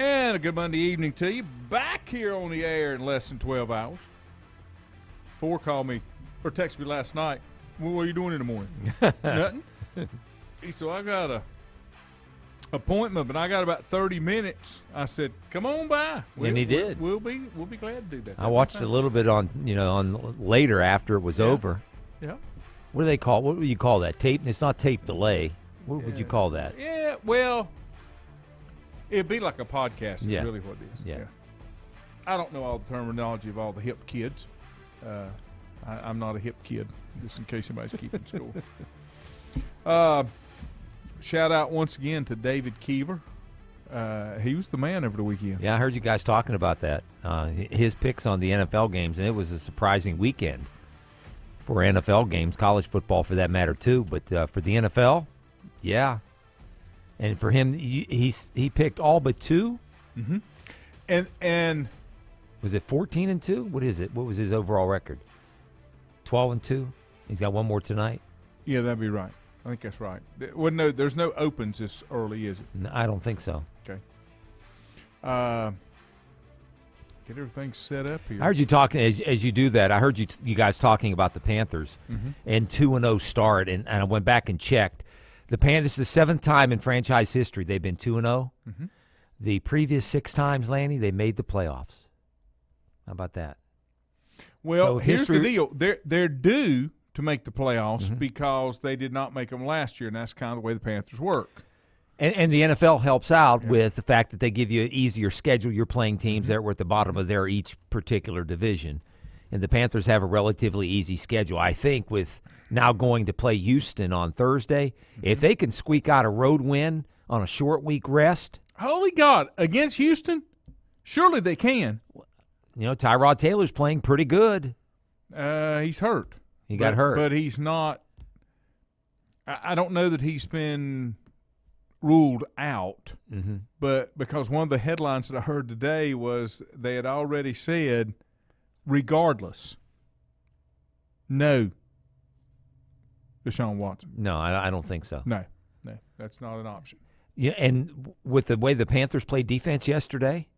And a good Monday evening to you. Back here on the air in less than 12 hours. Four called me or texted me last night. What are you doing in the morning? Nothing. He said, I got a appointment, but I got about 30 minutes. I said, come on by. And he did. We'll be glad to do that. I watched a little bit on later after it was over. Yeah. What do they call? What would you call that? Tape? It's not tape delay. What would you call that? Yeah. Well, it'd be like a podcast. Is really what it is. Yeah. I don't know all the terminology of all the hip kids. I'm not a hip kid, just in case anybody's keeping score. Shout out once again to David Keever. He was the man over the weekend. Yeah, I heard you guys talking about that. His picks on the NFL games, and it was a surprising weekend for NFL games, college football for that matter too. But for the NFL, yeah. And for him, he picked all but two. Mm-hmm. And was it 14-2? What is it? What was his overall record? 12-2. He's got one more tonight. Yeah, that'd be right. I think that's right. Well, there's no opens this early, is it? No, I don't think so. Okay. Get everything set up here. I heard you talking as you do that. I heard you guys talking about the Panthers and 2-0 start, and I went back and checked. The Panthers, this is the seventh time in franchise history they've been 2-0. Mm-hmm. The previous 6 times, Lanny, they made the playoffs. How about that? Well, so here's the deal. They're due to make the playoffs because they did not make them last year, and that's kind of the way the Panthers work. And the NFL helps out with the fact that they give you an easier schedule. You're playing teams that were at the bottom of their each particular division. And the Panthers have a relatively easy schedule. I think with now going to play Houston on Thursday, if they can squeak out a road win on a short week rest. Holy God, against Houston? Surely they can. Tyrod Taylor's playing pretty good. He's hurt. He got hurt. But he's not – I don't know that he's been ruled out. Mm-hmm. But because one of the headlines that I heard today was they had already said, regardless, no Deshaun Watson. No, I don't think so. No, that's not an option. Yeah, and with the way the Panthers played defense yesterday,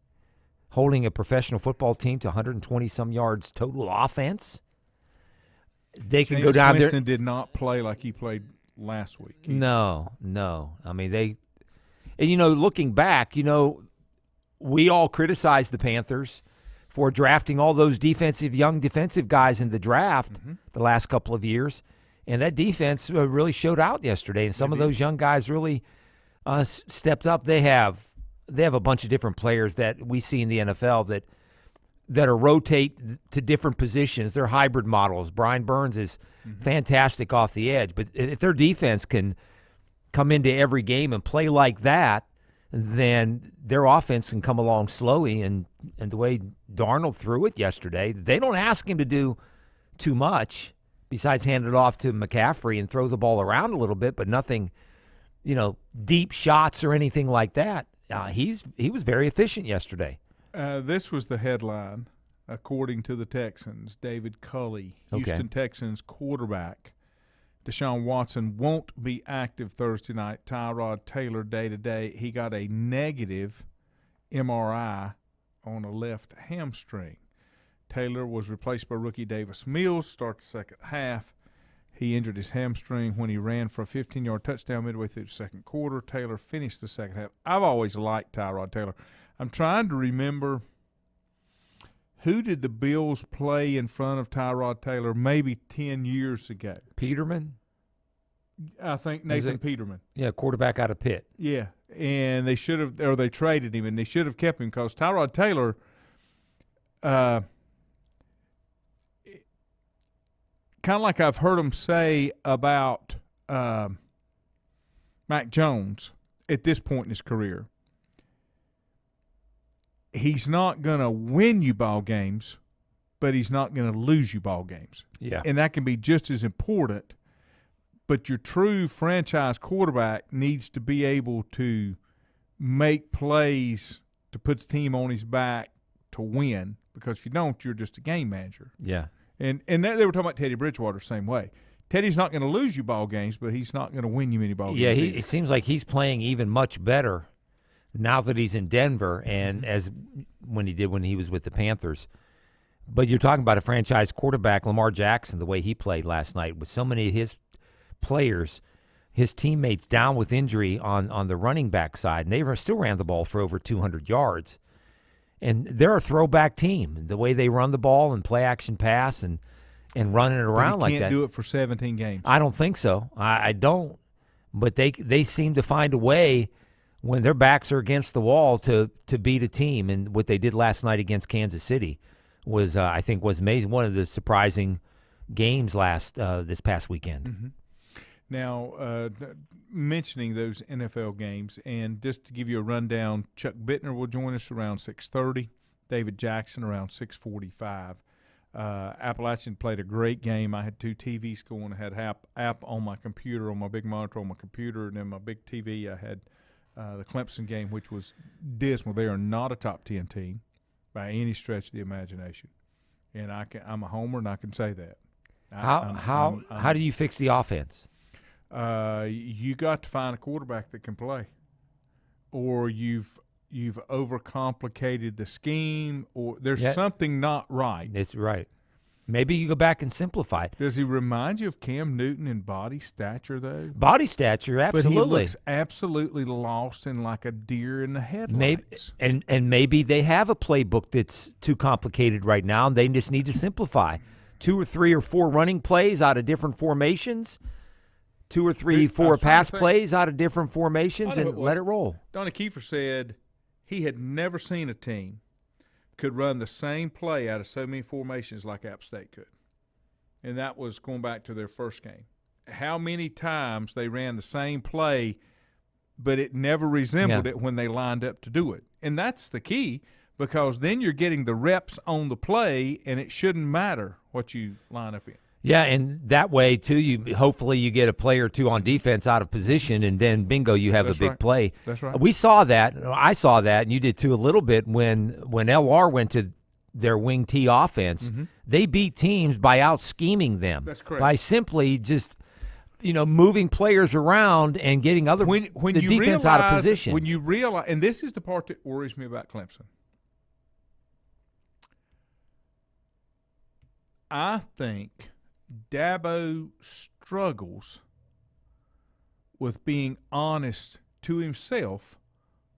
holding a professional football team to 120-some yards total offense, they can go down there. Winston did not play like he played last week. No. I mean, looking back, we all criticized the Panthers for drafting all those young defensive guys in the draft the last couple of years, and that defense really showed out yesterday, and some of those young guys really stepped up. They have a bunch of different players that we see in the NFL that are rotate to different positions. They're hybrid models. Brian Burns is fantastic off the edge. But if their defense can come into every game and play like that, then their offense can come along slowly. And the way Darnold threw it yesterday, they don't ask him to do too much besides hand it off to McCaffrey and throw the ball around a little bit, but nothing, deep shots or anything like that. He was very efficient yesterday. This was the headline, according to the Texans. David Culley, Houston Texans quarterback. Deshaun Watson won't be active Thursday night. Tyrod Taylor day-to-day. He got a negative MRI on a left hamstring. Taylor was replaced by rookie Davis Mills. Start the second half. He injured his hamstring when he ran for a 15-yard touchdown midway through the second quarter. Taylor finished the second half. I've always liked Tyrod Taylor. I'm trying to remember who did the Bills play in front of Tyrod Taylor maybe 10 years ago. Peterman? I think Nathan Peterman. Yeah, quarterback out of Pitt. Yeah, and they should have – or they traded him, and they should have kept him because Tyrod Taylor kind of like I've heard him say about Mac Jones at this point in his career. He's not going to win you ball games, but he's not going to lose you ball games. Yeah. And that can be just as important. But your true franchise quarterback needs to be able to make plays to put the team on his back to win, because if you don't, you're just a game manager. Yeah. And they were talking about Teddy Bridgewater the same way. Teddy's not going to lose you ball games, but he's not going to win you many ball games. Yeah, it seems like he's playing even much better now that he's in Denver and as when he was with the Panthers. But you're talking about a franchise quarterback, Lamar Jackson, the way he played last night with so many of his players, his teammates down with injury on the running back side, and they still ran the ball for over 200 yards. And they're a throwback team, the way they run the ball and play action pass and running it around like that. But can't do it for 17 games. I don't think so. I don't. But they seem to find a way when their backs are against the wall to beat a team. And what they did last night against Kansas City was, I think, was amazing. One of the surprising games this past weekend. Mm-hmm. Now, mentioning those NFL games, and just to give you a rundown, Chuck Bittner will join us around 6:30, David Jackson around 6:45. Appalachian played a great game. I had 2 TVs going. I had app on my computer, on my big monitor on my computer, and then my big TV I had the Clemson game, which was dismal. They are not a top 10 team by any stretch of the imagination, and I'm a homer, and I can say that. How do you fix the offense? You got to find a quarterback that can play, or you've overcomplicated the scheme, or there's something not right. That's right. Maybe you go back and simplify it. Does he remind you of Cam Newton in body stature, though? Body stature, absolutely. But he looks absolutely lost and like a deer in the headlights. Maybe they have a playbook that's too complicated right now, and they just need to simplify. 2 or 3 or 4 running plays out of different formations, 2 or 3, 4 pass plays out of different formations, and let it roll. Donnie Kiefer said he had never seen a team could run the same play out of so many formations like App State could. And that was going back to their first game. How many times they ran the same play, but it never resembled it when they lined up to do it. And that's the key, because then you're getting the reps on the play, and it shouldn't matter what you line up in. Yeah, and that way, too, hopefully you get a play or 2 on defense out of position, and then, bingo, you have a big play. That's right. We saw that. I saw that, and you did, too, a little bit when LR went to their wing T offense. Mm-hmm. They beat teams by out-scheming them. That's correct. By simply just, moving players around and getting the defense out of position. When you realize, and this is the part that worries me about Clemson. I think Dabo struggles with being honest to himself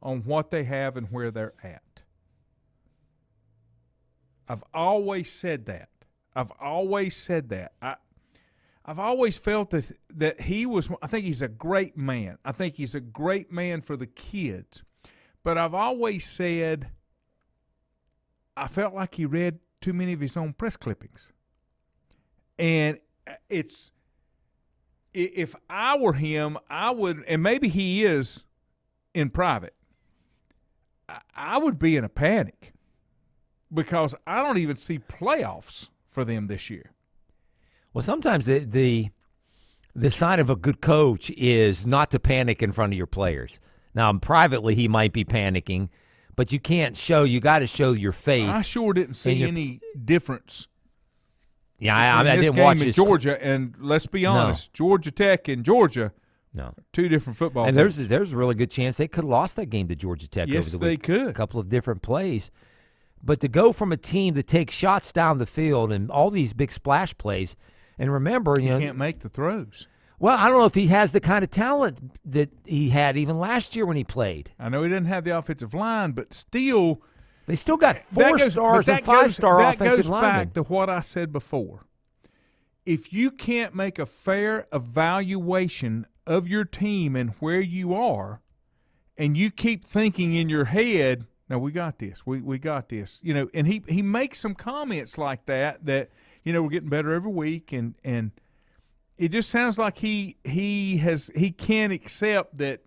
on what they have and where they're at. I've always said that. I've always felt that he was – I think he's a great man. I think he's a great man for the kids. But I've always said I felt like he read too many of his own press clippings. And if I were him, I would, and maybe he is in private, I would be in a panic because I don't even see playoffs for them this year. Well, sometimes the sign of a good coach is not to panic in front of your players. Now, privately, he might be panicking, but you got to show your faith. I sure didn't see any difference. Yeah, I didn't watch in Georgia, and let's be honest, Georgia Tech and Georgia, 2 different football teams. And there's a really good chance they could have lost that game to Georgia Tech over the week. Yes, they could. A couple of different plays. But to go from a team that takes shots down the field and all these big splash plays, and remember, you can't make the throws. Well, I don't know if he has the kind of talent that he had even last year when he played. I know he didn't have the offensive line, but still – they still got 4-stars and 5-star offensive linemen. That goes back to what I said before. If you can't make a fair evaluation of your team and where you are, and you keep thinking in your head, no, we got this, we got this, and he makes some comments like that we're getting better every week, and it just sounds like he can't accept that.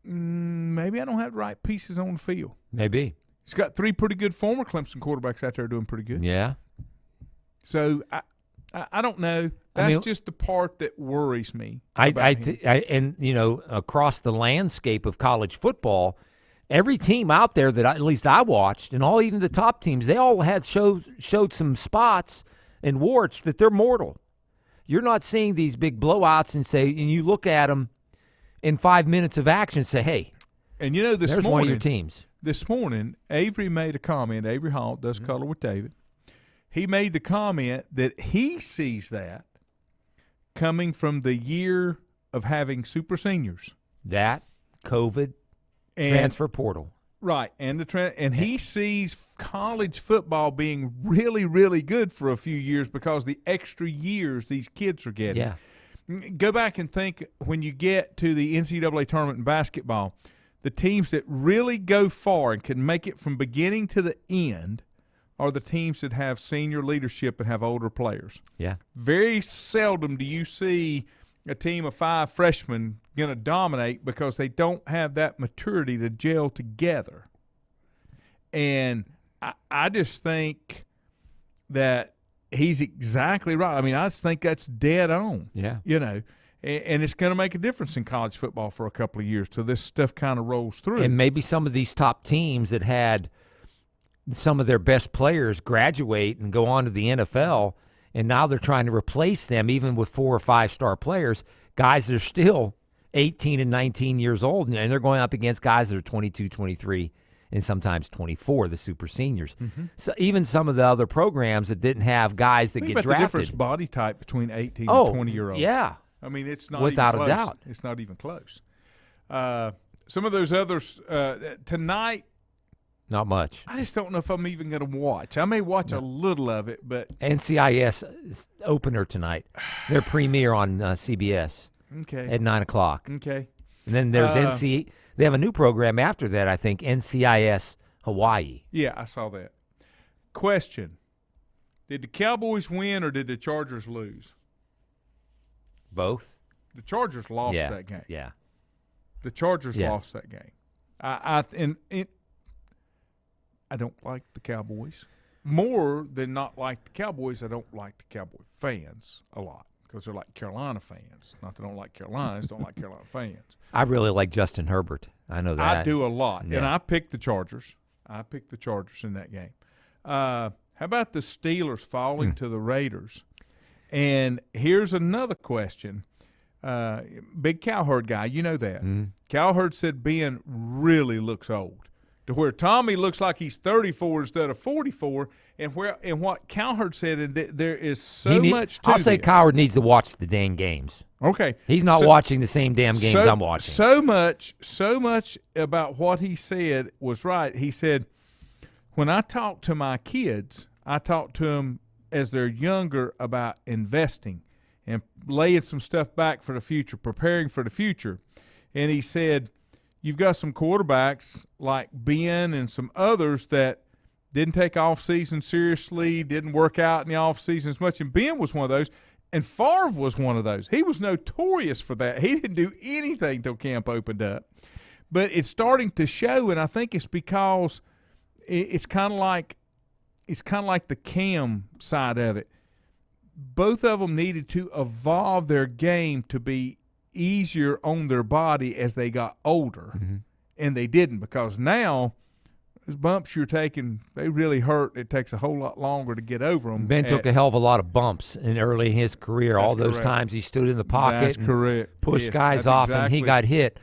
Maybe I don't have the right pieces on the field. Maybe. He's got 3 pretty good former Clemson quarterbacks out there doing pretty good. Yeah. So I don't know. That's just the part that worries me. Across the landscape of college football, every team out there that at least I watched, and even the top teams, they all had showed some spots and warts that they're mortal. You're not seeing these big blowouts and you look at them in 5 minutes of action and say, hey, And you know, There's one of your teams. This morning, Avery made a comment. Avery Hall does color with David. He made the comment that he sees that coming from the year of having super seniors. That, COVID, transfer portal. Right, and he sees college football being really, really good for a few years because the extra years these kids are getting. Yeah. Go back and think when you get to the NCAA tournament in basketball, the teams that really go far and can make it from beginning to the end are the teams that have senior leadership and have older players. Yeah. Very seldom do you see a team of 5 freshmen going to dominate because they don't have that maturity to gel together. And I just think that he's exactly right. I mean, I just think that's dead on. Yeah. You know, and it's going to make a difference in college football for a couple of years till this stuff kind of rolls through. And maybe some of these top teams that had some of their best players graduate and go on to the NFL, and now they're trying to replace them even with 4 or 5-star players, guys that are still 18 and 19 years old, and they're going up against guys that are 22, 23, and sometimes 24, the super seniors. Mm-hmm. So even some of the other programs that didn't have guys that get drafted. The difference body type between 18 and 20-year-olds. Yeah. I mean, it's not without even a close. doubt. It's not even close. Some of those others tonight, not much. I just don't know if I'm even going to watch. I may watch a little of it, but NCIS opener tonight. Their premiere on CBS. Okay. At 9:00. Okay. And then there's They have a new program after that. I think NCIS Hawaii. Yeah, I saw that. Question: did the Cowboys win or did the Chargers lose? Both. The Chargers lost that game. Yeah. The Chargers lost that game. I don't like the Cowboys. More than not like the Cowboys, I don't like the Cowboy fans a lot because they're like Carolina fans. Not that I don't like Carolina, I just don't like Carolina fans. I really like Justin Herbert. I know that. I do a lot, yeah. and I picked the Chargers. I picked the Chargers in that game. How about the Steelers falling to the Raiders? And here's another question. Big Cowherd guy, you know that. Cowherd said Ben really looks old, to where Tommy looks like he's 34 instead of 44. And what Cowherd said, there is so much to I'll say this. Cowherd needs to watch the dang games. Okay. He's not watching the same damn games I'm watching. So much about what he said was right. He said, when I talk to my kids, I talk to them as they're younger about investing and laying some stuff back for the future, preparing for the future. And he said, you've got some quarterbacks like Ben and some others that didn't take off-season seriously, didn't work out in the off-season as much. And Ben was one of those, and Favre was one of those. He was notorious for that. He didn't do anything till camp opened up. But it's starting to show, and I think it's because it's kind of like the Cam side of it. Both of them needed to evolve their game to be easier on their body as they got older, and they didn't, because now those bumps you're taking, they really hurt. It takes a whole lot longer to get over them. Ben took a hell of a lot of bumps early in his career. All those times he stood in the pocket and pushed guys off, and he got hit.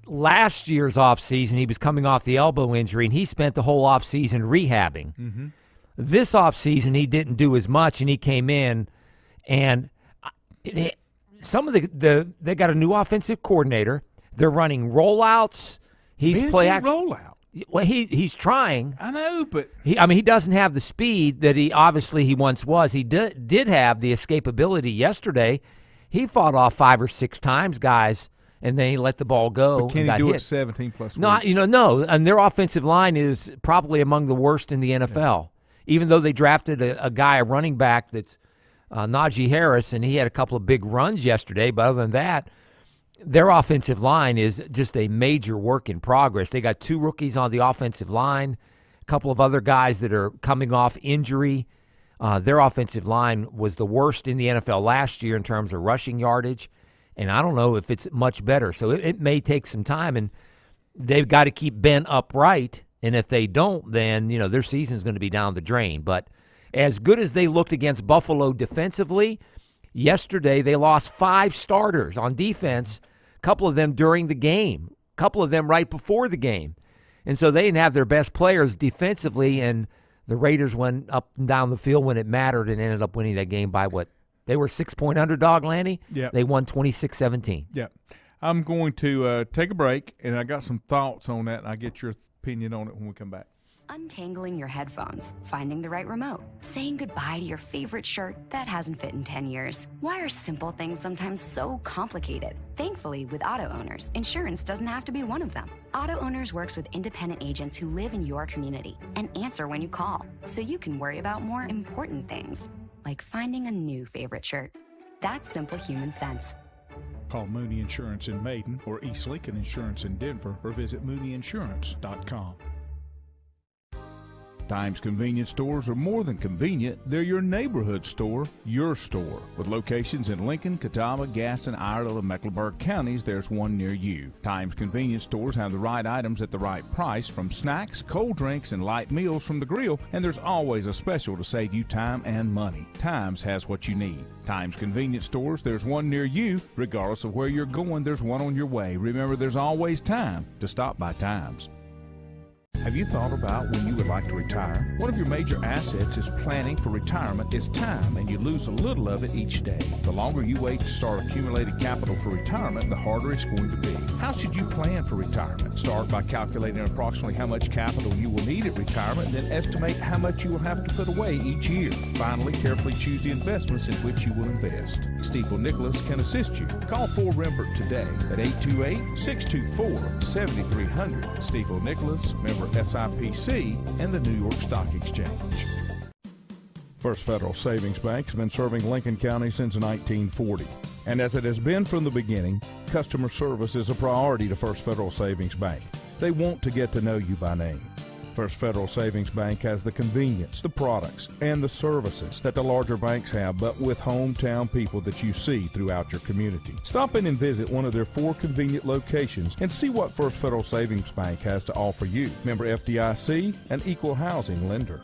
Last year's offseason, he was coming off the elbow injury, and he spent the whole offseason rehabbing. This offseason, he didn't do as much, and he came in, and they got a new offensive coordinator. They're running rollouts. Rollout. Well, he's trying. I know, but he doesn't have the speed that he once was. He did have the escapability yesterday. He fought off 5 or 6 times, guys, and then he let the ball go. But can he do it 17-plus weeks? No. And their offensive line is probably among the worst in the NFL. Even though they drafted a running back that's Najee Harris, and he had a couple of big runs yesterday, but other than that, their offensive line is just a major work in progress. They got 2 rookies on the offensive line, a couple of other guys that are coming off injury. Their offensive line was the worst in the NFL last year in terms of rushing yardage, and I don't know if it's much better. So it may take some time, and they've got to keep Ben upright, and if they don't, then their season's going to be down the drain. But as good as they looked against Buffalo defensively, yesterday they lost 5 starters on defense, a couple of them during the game. a couple of them right before the game. And so they didn't have their best players defensively, and the Raiders went up and down the field when it mattered and ended up winning that game by what? They were 6-point underdog, Lanny? Yeah. They won 26-17. Yeah. I'm going to take a break, and I got some thoughts on that, and I'll get your opinion on it when we come back. Untangling your headphones, finding the right remote, saying goodbye to your favorite shirt that hasn't fit in 10 years. Why are simple things sometimes so complicated? Thankfully, with auto owners, insurance doesn't have to be one of them. Auto Owners works with independent agents who live in your community and answer when you call, so you can worry about more important things, like finding a new favorite shirt. That's simple human sense. Call Mooney Insurance in Maiden or East Lincoln Insurance in Denver or visit MooneyInsurance.com. Times convenience stores are more than convenient. They're your neighborhood store, your store. With locations in Lincoln, Catawba, Gaston, Iredell, and Mecklenburg counties, there's one near you. Times convenience stores have the right items at the right price, from snacks, cold drinks, and light meals from the grill, and there's always a special to save you time and money. Times has what you need. Times convenience stores, there's one near you. Regardless of where you're going, there's one on your way. Remember, there's always time to stop by Times. Have you thought about when you would like to retire? One of your major assets is planning for retirement is time, and you lose a little of it each day. The longer you wait to start accumulating capital for retirement, the harder it's going to be. How should you plan for retirement? Start by calculating approximately how much capital you will need at retirement, then estimate how much you will have to put away each year. Finally, carefully choose the investments in which you will invest. Stifel Nicholas can assist you. Call 4Rembert today at 828-624-7300. Stifel Nicholas, member SIPC, and the New York Stock Exchange. First Federal Savings Bank has been serving Lincoln County since 1940. And as it has been from the beginning, customer service is a priority to First Federal Savings Bank. They want to get to know you by name. First Federal Savings Bank has the convenience, the products, and the services that the larger banks have, but with hometown people that you see throughout your community. Stop in and visit one of their 4 convenient locations and see what First Federal Savings Bank has to offer you. Member FDIC, an equal housing lender.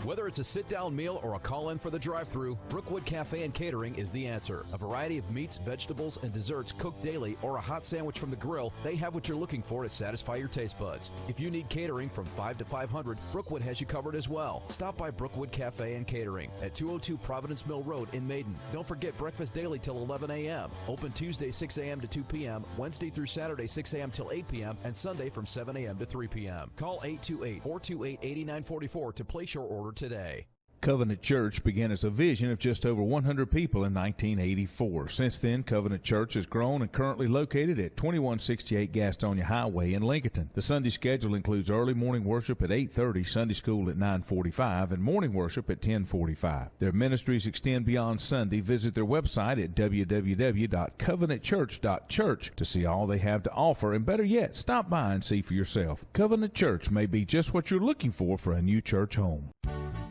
Whether it's a sit-down meal or a call-in for the drive-thru, Brookwood Cafe and Catering is the answer. A variety of meats, vegetables, and desserts cooked daily, or a hot sandwich from the grill, they have what you're looking for to satisfy your taste buds. If you need catering from 5 to 500, Brookwood has you covered as well. Stop by Brookwood Cafe and Catering at 202 Providence Mill Road in Maiden. Don't forget breakfast daily till 11 a.m. Open Tuesday 6 a.m. to 2 p.m., Wednesday through Saturday 6 a.m. till 8 p.m., and Sunday from 7 a.m. to 3 p.m. Call 828-428-8944 to place your order today. Covenant Church began as a vision of just over 100 people in 1984. Since then, Covenant Church has grown and currently located at 2168 Gastonia Highway in Lincoln. The Sunday schedule includes early morning worship at 8:30, Sunday school at 9:45, and morning worship at 10:45. Their ministries extend beyond Sunday. Visit their website at www.covenantchurch.church to see all they have to offer, and better yet, stop by and see for yourself. Covenant Church may be just what you're looking for a new church home.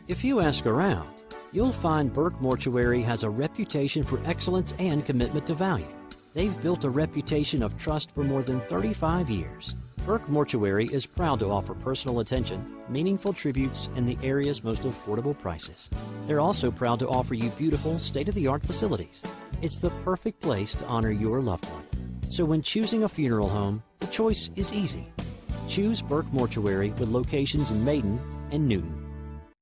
If you ask around, you'll find Burke Mortuary has a reputation for excellence and commitment to value. They've built a reputation of trust for more than 35 years. Burke Mortuary is proud to offer personal attention, meaningful tributes, and the area's most affordable prices. They're also proud to offer you beautiful, state-of-the-art facilities. It's the perfect place to honor your loved one. So when choosing a funeral home, the choice is easy. Choose Burke Mortuary with locations in Maiden and Newton.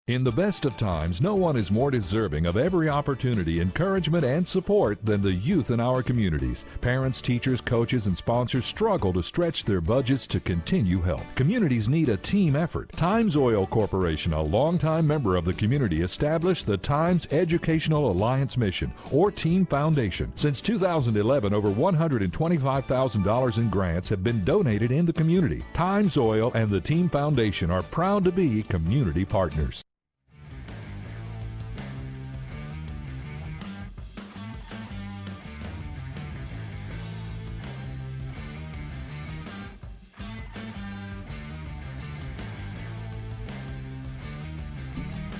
In the best of times, no one is more deserving of every opportunity, encouragement, and support than the youth in our communities. Parents, teachers, coaches, and sponsors struggle to stretch their budgets to continue help. Communities need a team effort. Times Oil Corporation, a longtime member of the community, established the Times Educational Alliance Mission, or Team Foundation. Since 2011, over $125,000 in grants have been donated in the community. Times Oil and the Team Foundation are proud to be community partners.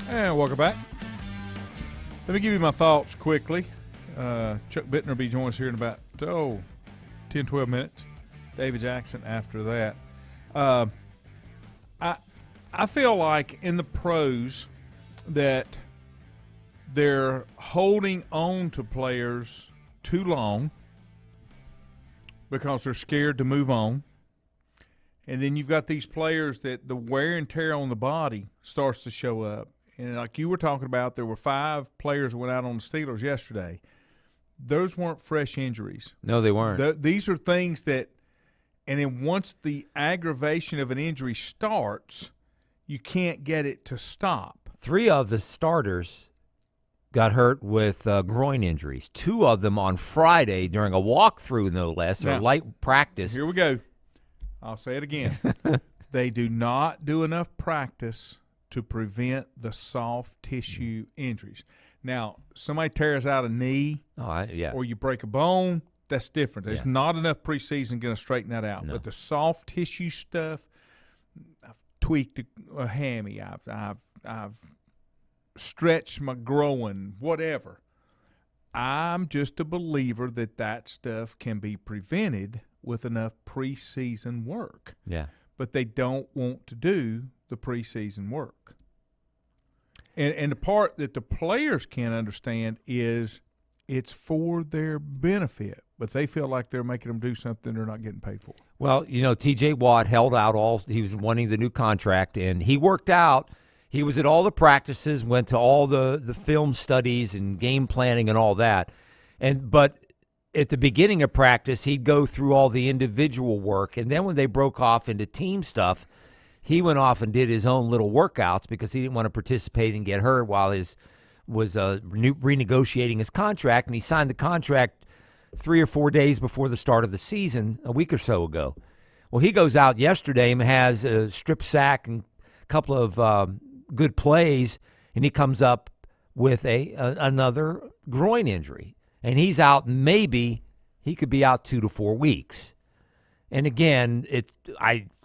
And welcome back. Let me give you my thoughts quickly. Chuck Bittner will be joining us here in about 10, 12 minutes. David Jackson after that. I feel like in the pros that they're holding on to players too long because they're scared to move on. And then you've got these players that the wear and tear on the body starts to show up. And like you were talking about, there were 5 players who went out on the Steelers yesterday. Those weren't fresh injuries. No, they weren't. These are things that – and then once the aggravation of an injury starts, you can't get it to stop. 3 of the starters got hurt with groin injuries. 2 of them on Friday during a walkthrough, no less, or light practice. Here we go. I'll say it again. They do not do enough practice to prevent the soft tissue injuries. Now, somebody tears out a knee or you break a bone, that's different. There's not enough preseason going to straighten that out. No. But the soft tissue stuff, I've tweaked a hammy. I've stretched my groin, whatever. I'm just a believer that stuff can be prevented with enough preseason work. Yeah. But they don't want to do the preseason work. And the part that the players can't understand is it's for their benefit, but they feel like they're making them do something they're not getting paid for. Well, T.J. Watt held out he was wanting the new contract, and he worked out. He was at all the practices, went to all the film studies and game planning and all that. But at the beginning of practice, he'd go through all the individual work, and then when they broke off into team stuff, he went off and did his own little workouts because he didn't want to participate and get hurt while was renegotiating his contract, and he signed the contract 3 or 4 days before the start of the season a week or so ago. Well, he goes out yesterday and has a strip sack and a couple of good plays, and he comes up with another groin injury. And he's out, maybe he could be out 2 to 4 weeks. And again,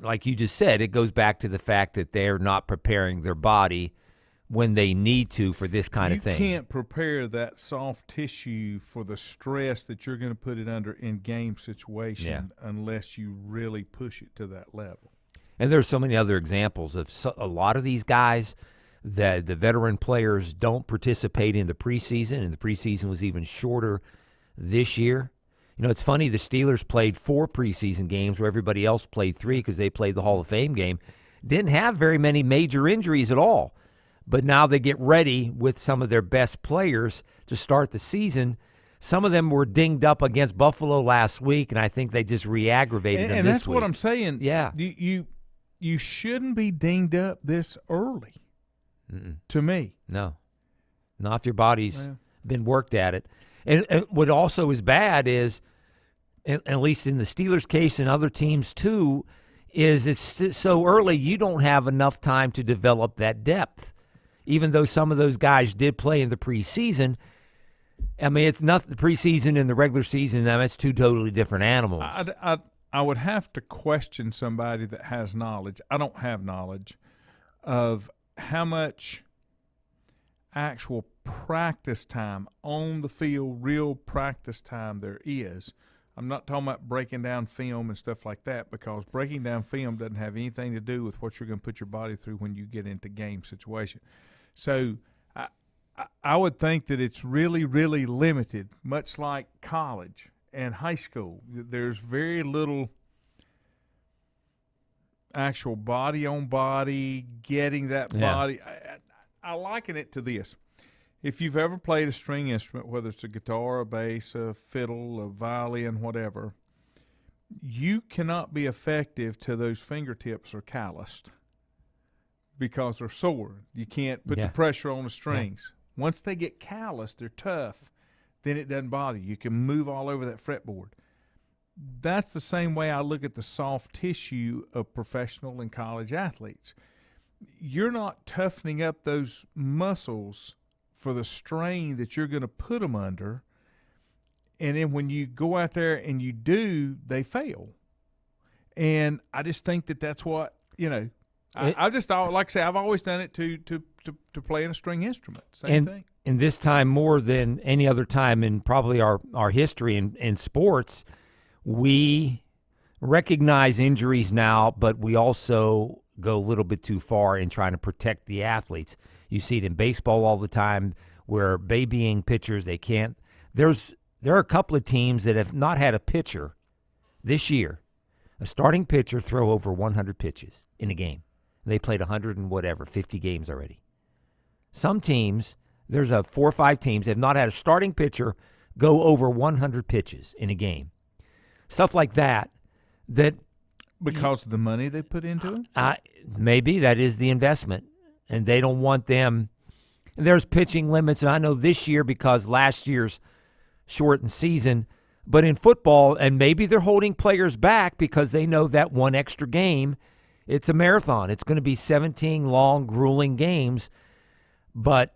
like you just said, it goes back to the fact that they're not preparing their body when they need to for this kind of thing. You can't prepare that soft tissue for the stress that you're going to put it under in game situation unless you really push it to that level. And there's so many other examples of a lot of these guys that the veteran players don't participate in the preseason, and the preseason was even shorter this year. It's funny, the Steelers played 4 preseason games where everybody else played 3 because they played the Hall of Fame game. Didn't have very many major injuries at all. But now they get ready with some of their best players to start the season. Some of them were dinged up against Buffalo last week, and I think they just re-aggravated them this week. And that's what I'm saying. Yeah. You shouldn't be dinged up this early. To me. No. Not if your body's been worked at it. And what also is bad is, at least in the Steelers' case and other teams too, is it's so early you don't have enough time to develop that depth. Even though some of those guys did play in the preseason, I mean, it's not the preseason and the regular season. I mean, it's 2 totally different animals. I would have to question somebody that has knowledge. I don't have knowledge of how much actual practice time on the field, real practice time there is. I'm not talking about breaking down film and stuff like that, because breaking down film doesn't have anything to do with what you're going to put your body through when you get into game situation. So I would think that it's really, really limited, much like college and high school. There's very little actual body on body, getting that body. I liken it to this. If you've ever played a string instrument, whether it's a guitar, a bass, a fiddle, a violin, whatever, you cannot be effective till those fingertips are calloused because they're sore. You can't put the pressure on the strings. Once they get calloused, they're tough, then it doesn't bother you. You can move all over that fretboard. That's the same way I look at the soft tissue of professional and college athletes. You're not toughening up those muscles for the strain that you're going to put them under, and then when you go out there and you do, they fail. And I just think that's what, I just, like I say, I've always done it to play in a string instrument. Same thing. And this time more than any other time in probably our history in sports, we recognize injuries now, but we also go a little bit too far in trying to protect the athletes. You see it in baseball all the time where babying pitchers, they can't. There are a couple of teams that have not had a pitcher this year a starting pitcher throw over 100 pitches in a game. They played 100 and whatever, 50 games already. Some teams, there's 4 or 5 teams, have not had a starting pitcher go over 100 pitches in a game. Stuff like that. Because of the money they put into it? Maybe that is the investment, and they don't want them. And there's pitching limits, and I know this year because last year's shortened season, but in football, and maybe they're holding players back because they know that one extra game, it's a marathon. It's going to be 17 long, grueling games. But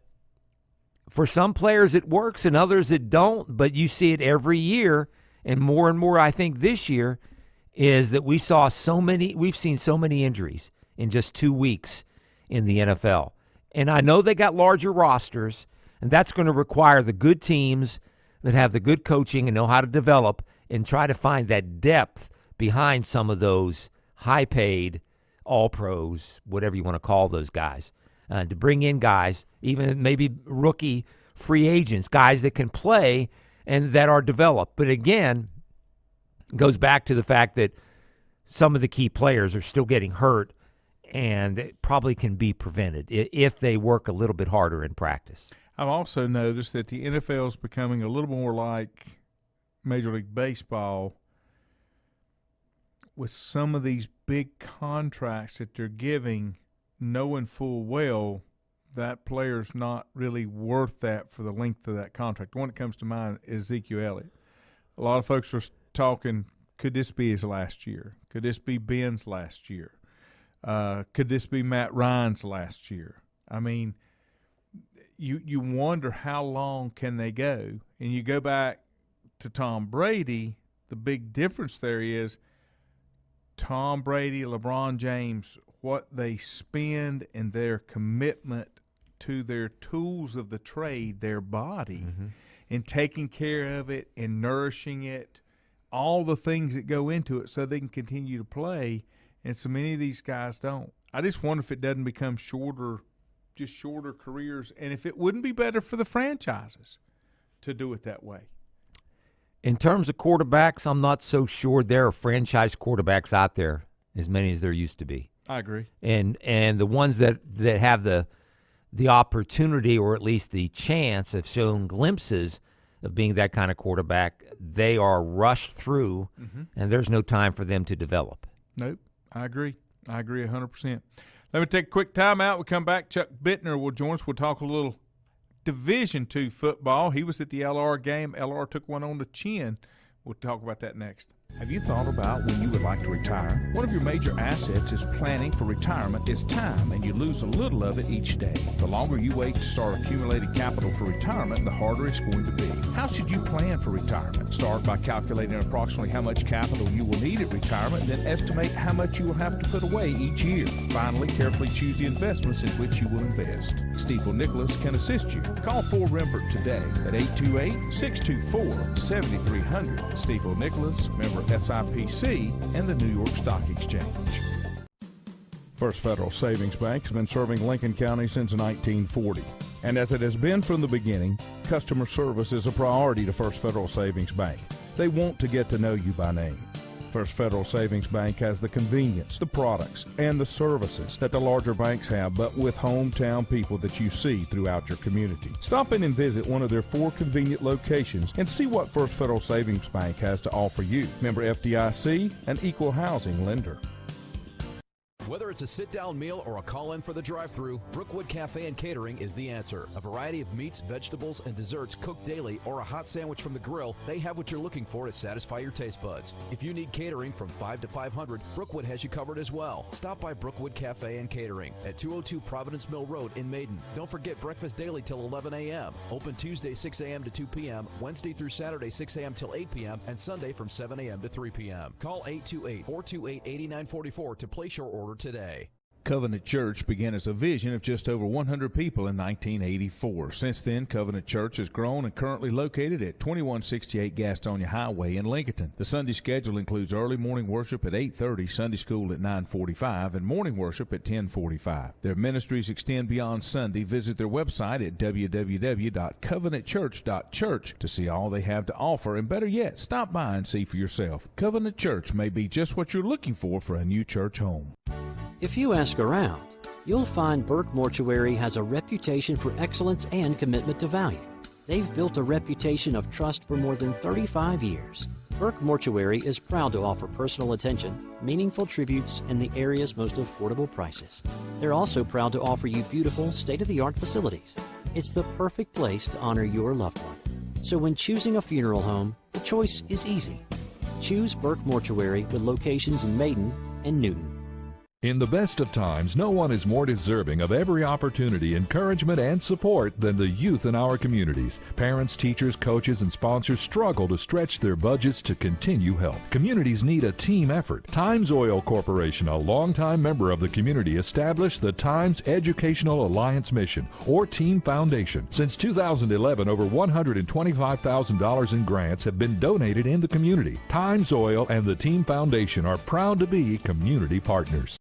for some players it works and others it don't, but you see it every year, and more I think this year is that we've seen so many injuries in just 2 weeks in the NFL. And I know they got larger rosters, and that's going to require the good teams that have the good coaching and know how to develop and try to find that depth behind some of those high-paid all-pros, whatever you want to call those guys, to bring in guys, even maybe rookie free agents, guys that can play and that are developed. But again, it goes back to the fact that some of the key players are still getting hurt, and it probably can be prevented if they work a little bit harder in practice. I've also noticed that the NFL is becoming a little more like Major League Baseball with some of these big contracts that they're giving, knowing full well that player's not really worth that for the length of that contract. The one that comes to mind is Ezekiel Elliott. A lot of folks are talking, could this be his last year? Could this be Ben's last year? Could this be Matt Ryan's last year? I mean, you wonder how long can they go. And you go back to Tom Brady, the big difference there is Tom Brady, LeBron James, what they spend and their commitment to their tools of the trade, their body, and taking care of it and nourishing it, all the things that go into it so they can continue to play. And so many of these guys don't. I just wonder if it doesn't become shorter careers, and if it wouldn't be better for the franchises to do it that way. In terms of quarterbacks, I'm not so sure there are franchise quarterbacks out there, as many as there used to be. I agree. And the ones that have the opportunity, or at least the chance of showing glimpses of being that kind of quarterback, they are rushed through, and there's no time for them to develop. Nope. I agree 100%. Let me take a quick time out. We'll come back. Chuck Bittner will join us. We'll talk a little Division II football. He was at the LR game. LR took one on the chin. We'll talk about that next. Have you thought about when you would like to retire? One of your major assets is planning for retirement is time, and you lose a little of it each day. The longer you wait to start accumulating capital for retirement, the harder it's going to be. How should you plan for retirement? Start by calculating approximately how much capital you will need at retirement, then estimate how much you will have to put away each year. Finally, carefully choose the investments in which you will invest. Stiefel Nicholas can assist you. Call Ford Rembert today at 828-624-7300. Stiefel Nicholas, member SIPC, and the New York Stock Exchange. First Federal Savings Bank has been serving Lincoln County since 1940. And as it has been from the beginning, customer service is a priority to First Federal Savings Bank. They want to get to know you by name. First Federal Savings Bank has the convenience, the products, and the services that the larger banks have, but with hometown people that you see throughout your community. Stop in and visit one of their 4 convenient locations and see what First Federal Savings Bank has to offer you. Member FDIC, an equal housing lender. Whether it's a sit-down meal or a call-in for the drive-thru, Brookwood Cafe and Catering is the answer. A variety of meats, vegetables, and desserts cooked daily, or a hot sandwich from the grill, they have what you're looking for to satisfy your taste buds. If you need catering from 5 to 500, Brookwood has you covered as well. Stop by Brookwood Cafe and Catering at 202 Providence Mill Road in Maiden. Don't forget breakfast daily till 11 a.m. Open Tuesday 6 a.m. to 2 p.m., Wednesday through Saturday 6 a.m. till 8 p.m., and Sunday from 7 a.m. to 3 p.m. Call 828-428-8944 to place your order today. Covenant Church began as a vision of just over 100 people in 1984. Since then, Covenant Church has grown and currently located at 2168 Gastonia Highway in Lincoln. The Sunday schedule includes early morning worship at 8:30, Sunday school at 9:45, and morning worship at 10:45. Their ministries extend beyond Sunday. Visit their website at www.covenantchurch.church to see all they have to offer, and better yet, stop by and see for yourself. Covenant Church may be just what you're looking for a new church home. If you ask around, you'll find Burke Mortuary has a reputation for excellence and commitment to value. They've built a reputation of trust for more than 35 years. Burke Mortuary is proud to offer personal attention, meaningful tributes, and the area's most affordable prices. They're also proud to offer you beautiful, state-of-the-art facilities. It's the perfect place to honor your loved one. So when choosing a funeral home, the choice is easy. Choose Burke Mortuary with locations in Maiden and Newton. In the best of times, no one is more deserving of every opportunity, encouragement, and support than the youth in our communities. Parents, teachers, coaches, and sponsors struggle to stretch their budgets to continue help. Communities need a team effort. Times Oil Corporation, a longtime member of the community, established the Times Educational Alliance Mission, or Team Foundation. Since 2011, over $125,000 in grants have been donated in the community. Times Oil and the Team Foundation are proud to be community partners.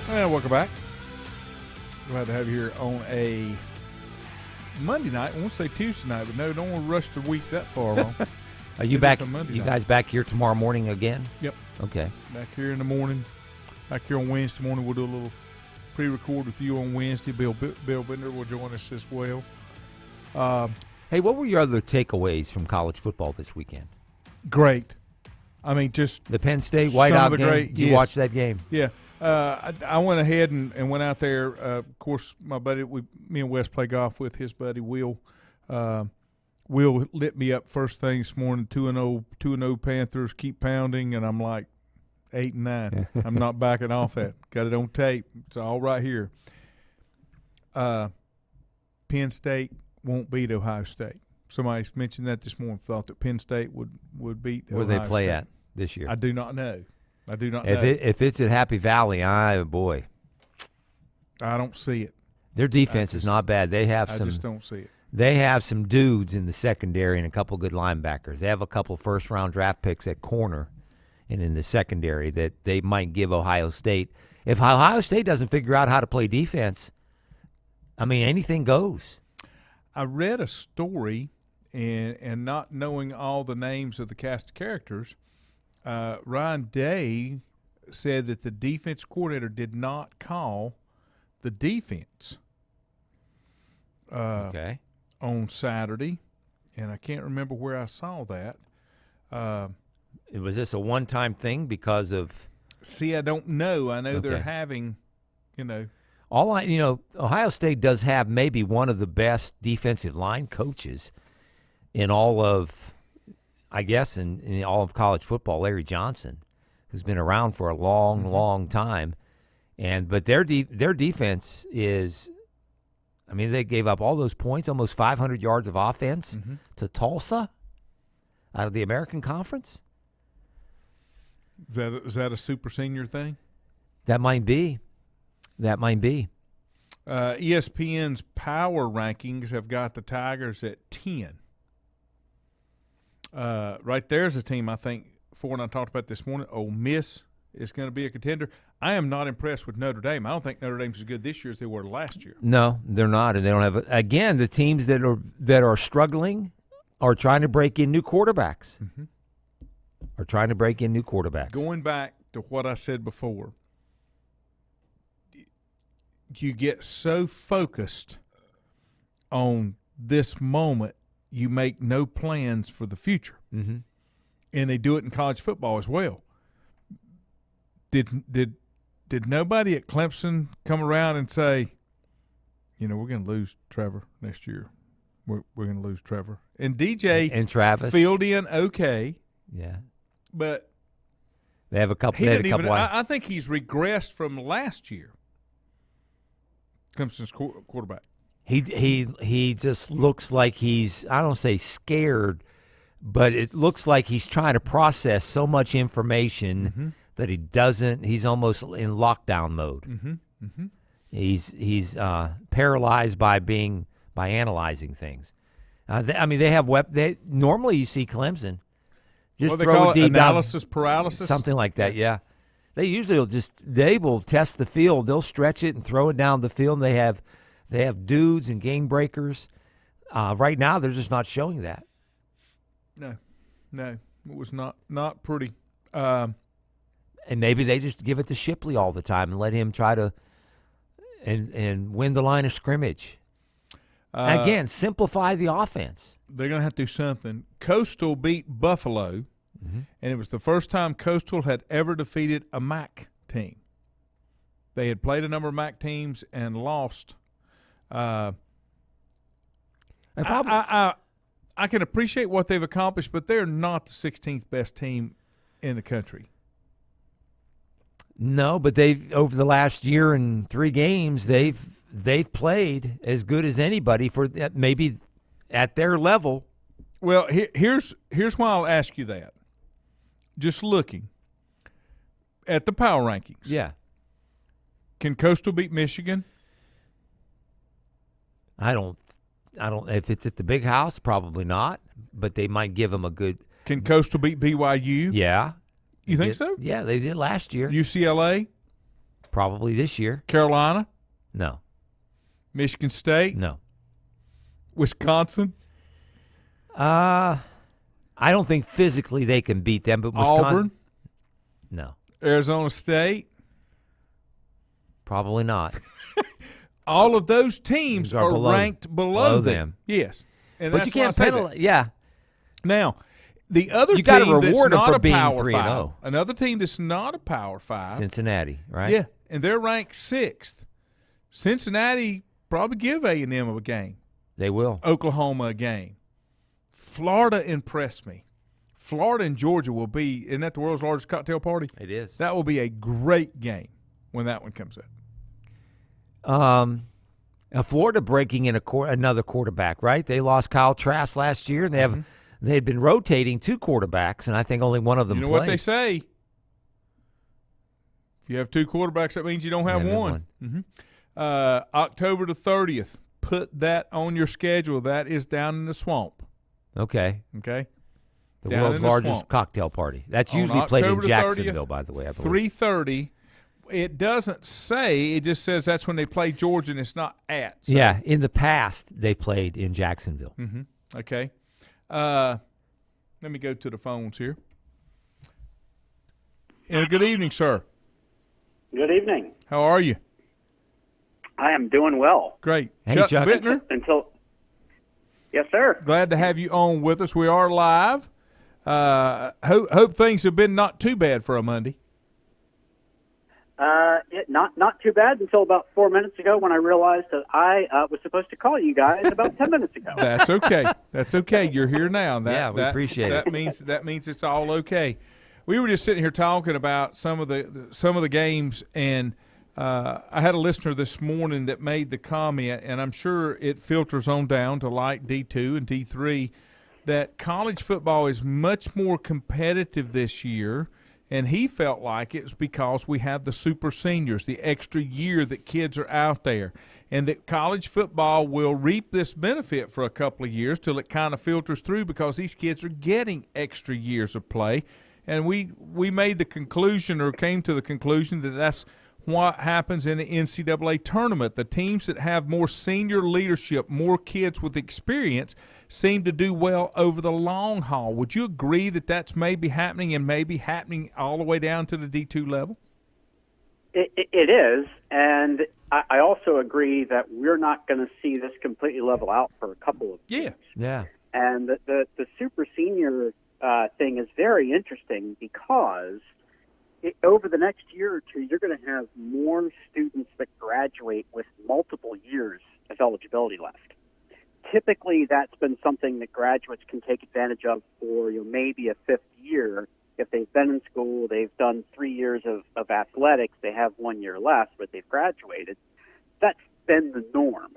And welcome back. Glad to have you here on a Monday night. I won't say Tuesday night, but no, don't want to rush the week that far along. Are you back? You guys back here tomorrow morning again? Yep. Okay. Back here in the morning. Back here on Wednesday morning. We'll do a little pre-record with you on Wednesday. Bill Bender will join us as well. Hey, what were your other takeaways from college football this weekend? Great. I mean, just the Penn State whiteout game. Great, Did you watch that game? Yeah. I went ahead and went out there. Of course, my buddy, me and Wes play golf with his buddy Will. Will lit me up first thing this morning. 2-0 Panthers, keep pounding, and I'm like 8-9. I'm not backing off that. Got it on tape. It's all right here. Penn State won't beat Ohio State. Somebody mentioned that this morning. Thought that Penn State would beat Ohio State. Where they play at this year? I do not know. know. If it's at Happy Valley, boy. I don't see it. Their defense is not bad. I just don't see it. They have some dudes in the secondary and a couple good linebackers. They have a couple first-round draft picks at corner and in the secondary that they might give Ohio State. If Ohio State doesn't figure out how to play defense, I mean, anything goes. I read a story, and not knowing all the names of the cast of characters, Ryan Day said that the defense coordinator did not call the defense on Saturday, and I can't remember where I saw that. Was this a one-time thing because of? See, I don't know. I know they're having, Ohio State does have maybe one of the best defensive line coaches in all of, I guess, in all of college football, Larry Johnson, who's been around for a long, long time. But their defense is, I mean, they gave up all those points, almost 500 yards of offense to Tulsa out of the American Conference. Is that a super senior thing? That might be. ESPN's power rankings have got the Tigers at 10. Right there's a team I think Ford and I talked about this morning. Ole Miss is going to be a contender. I am not impressed with Notre Dame. I don't think Notre Dame's as good this year as they were last year. No, they're not, and they don't have. Again, the teams that are struggling are trying to break in new quarterbacks. Going back to what I said before, you get so focused on this moment, you make no plans for the future. And they do it in college football as well. Did nobody at Clemson come around and say, we're going to lose Trevor next year? We're going to lose Trevor. And DJ and Travis filled in okay. Yeah. But they have a couple. I think he's regressed from last year. Clemson's quarterback. He just looks like he's, I don't say scared, but it looks like he's trying to process so much information that he's almost in lockdown mode. He's paralyzed by analyzing things. They have normally you see Clemson just throw a deep analysis paralysis, something like that. Yeah, they usually will test the field. They'll stretch it and throw it down the field. And they have dudes and game breakers. Right now, they're just not showing that. No, it was not pretty. And maybe they just give it to Shipley all the time and let him try to and win the line of scrimmage. Again, simplify the offense. They're going to have to do something. Coastal beat Buffalo, and it was the first time Coastal had ever defeated a MAC team. They had played a number of MAC teams and lost. I can appreciate what they've accomplished, but they're not the 16th best team in the country. No, but over the last year and 3 games, they've played as good as anybody for maybe at their level. Well, here's why I'll ask you that. Just looking at the power rankings. Yeah. Can Coastal beat Michigan? I don't. If it's at the big house, probably not. But they might give them a good. Can Coastal beat BYU? Yeah. You think so? Yeah, they did last year. UCLA? Probably this year. Carolina? No. Michigan State? No. Wisconsin? I don't think physically they can beat them, but Wisconsin. Auburn? No. Arizona State? Probably not. All of those teams are ranked below them. Yes. And but you can't penalize. Yeah. Now, the other you team got to reward them for being Power 3-0. Another team that's not a Power 5. Cincinnati, right? Yeah, and they're ranked 6th. Cincinnati probably give A&M a game. They will. Oklahoma a game. Florida impressed me. Florida and Georgia will be, isn't that the world's largest cocktail party? It is. That will be a great game when that one comes up. Florida breaking in another quarterback, right? They lost Kyle Trask last year, and they had been rotating 2 quarterbacks, and I think only one of them played. What they say? If you have 2 quarterbacks, that means you don't have one. October the 30th. Put that on your schedule. That is down in the swamp. Okay. The world's largest cocktail party. That's usually played in Jacksonville, by the way, I believe. 3:30. It doesn't say. It just says that's when they play Georgia, and it's not at. So. Yeah, in the past, they played in Jacksonville. Okay. Let me go to the phones here. And good evening, sir. Good evening. How are you? I am doing well. Great. Hey, Chuck Chuck. Bittner? Yes, sir. Glad to have you on with us. We are live. Hope things have been not too bad for a Monday. Not too bad until about 4 minutes ago when I realized that I was supposed to call you guys about 10 minutes ago. That's okay. That's okay. You're here now. We appreciate it. That means it's all okay. We were just sitting here talking about some of the games, and I had a listener this morning that made the comment, and I'm sure it filters on down to like D2 and D3, that college football is much more competitive this year. And he felt like it was because we have the super seniors, the extra year that kids are out there, and that college football will reap this benefit for a couple of years till it kind of filters through because these kids are getting extra years of play. And we made the conclusion or came to the conclusion that that's what happens in the NCAA tournament. The teams that have more senior leadership, more kids with experience, seem to do well over the long haul. Would you agree that that's maybe happening and maybe happening all the way down to the D2 level? It is, and I also agree that we're not going to see this completely level out for a couple of years. Yeah. And the super senior thing is very interesting because over the next year or two, you're going to have more students that graduate with multiple years of eligibility left. Typically, that's been something that graduates can take advantage of for maybe a fifth year. If they've been in school, they've done 3 years of athletics, they have 1 year left, but they've graduated. That's been the norm.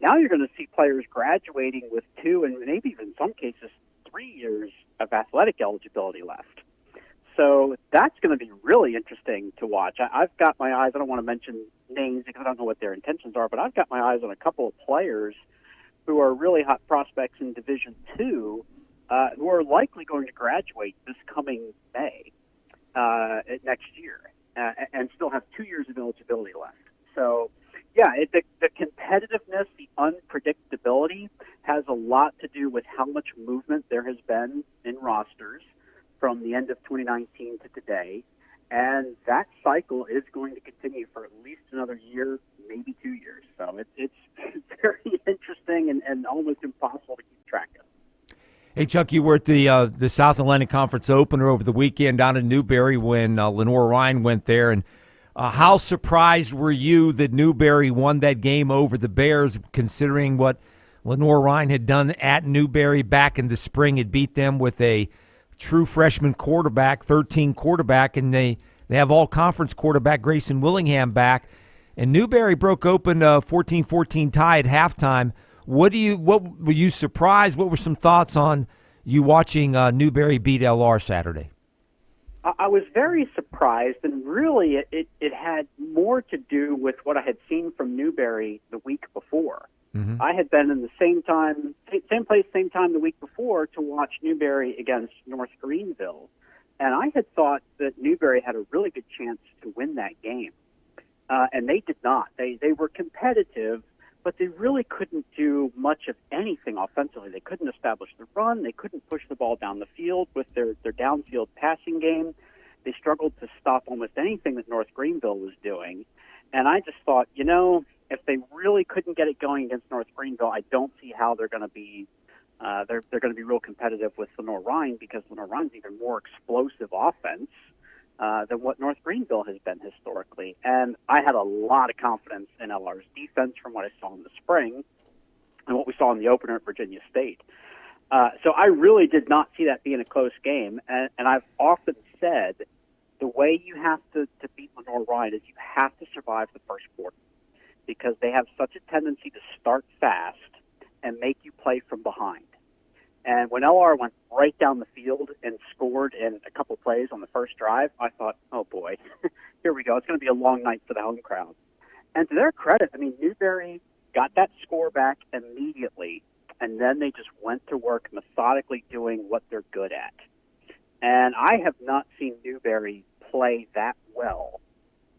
Now you're going to see players graduating with 2 and maybe even in some cases 3 years of athletic eligibility left. So that's going to be really interesting to watch. I've got my eyes, I don't want to mention names because I don't know what their intentions are, but I've got my eyes on a couple of players who are really hot prospects in Division II who are likely going to graduate this coming May next year and still have 2 years of eligibility left. So, yeah, the competitiveness, the unpredictability has a lot to do with how much movement there has been in rosters from the end of 2019 to today. And that cycle is going to continue for at least another year, maybe 2 years. So it's very interesting and almost impossible to keep track of. Hey, Chuck, you were at the South Atlantic Conference opener over the weekend down in Newberry when Lenore Ryan went there. And how surprised were you that Newberry won that game over the Bears, considering what Lenore Ryan had done at Newberry back in the spring? Had beat them with a true freshman quarterback, 13 quarterback, and they have all-conference quarterback Grayson Willingham back. And Newberry broke open a 14-14 tie at halftime. What were you surprised? What were some thoughts on you watching Newberry beat LR Saturday? I was very surprised, and really it had more to do with what I had seen from Newberry the week before. Mm-hmm. I had been in the same place, same time the week before to watch Newberry against North Greenville, and I had thought that Newberry had a really good chance to win that game, and they did not. They were competitive, but they really couldn't do much of anything offensively. They couldn't establish the run. They couldn't push the ball down the field with their downfield passing game. They struggled to stop almost anything that North Greenville was doing. And I just thought, if they really couldn't get it going against North Greenville, I don't see how they're going to be they're going to be real competitive with Lenore Ryan, because Lenore Ryan's even more explosive offense than what North Greenville has been historically. And I had a lot of confidence in LR's defense from what I saw in the spring and what we saw in the opener at Virginia State. So I really did not see that being a close game. And I've often said the way you have to beat Lenore Ryan is you have to survive the first quarter, because they have such a tendency to start fast and make you play from behind. And when LR went right down the field and scored in a couple plays on the first drive, I thought, oh boy, here we go. It's going to be a long night for the home crowd. And to their credit, Newberry got that score back immediately, and then they just went to work methodically doing what they're good at. And I have not seen Newberry play that well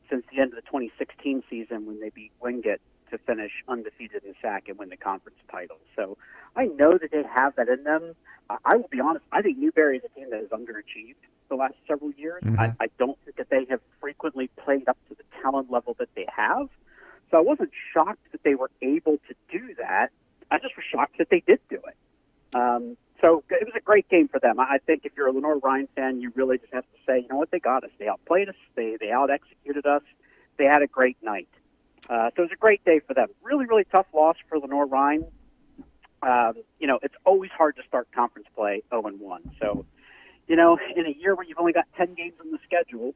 since the end of the 2016 season when they beat Wingate to finish undefeated in SAC and win the conference title. So I know that they have that in them. I will be honest, I think Newberry is a team that has underachieved the last several years. Mm-hmm. I don't think that they have frequently played up to the talent level that they have. So I wasn't shocked that they were able to do that. I just was shocked that they did do it. So it was a great game for them. I think if you're a Lenore Ryan fan, you really just have to say, you know what, they got us. They outplayed us. They out-executed us. They had a great night. So it was a great day for them. Really, really tough loss for Lenore Ryan. It's always hard to start conference play 0-1. So, in a year where you've only got 10 games on the schedule,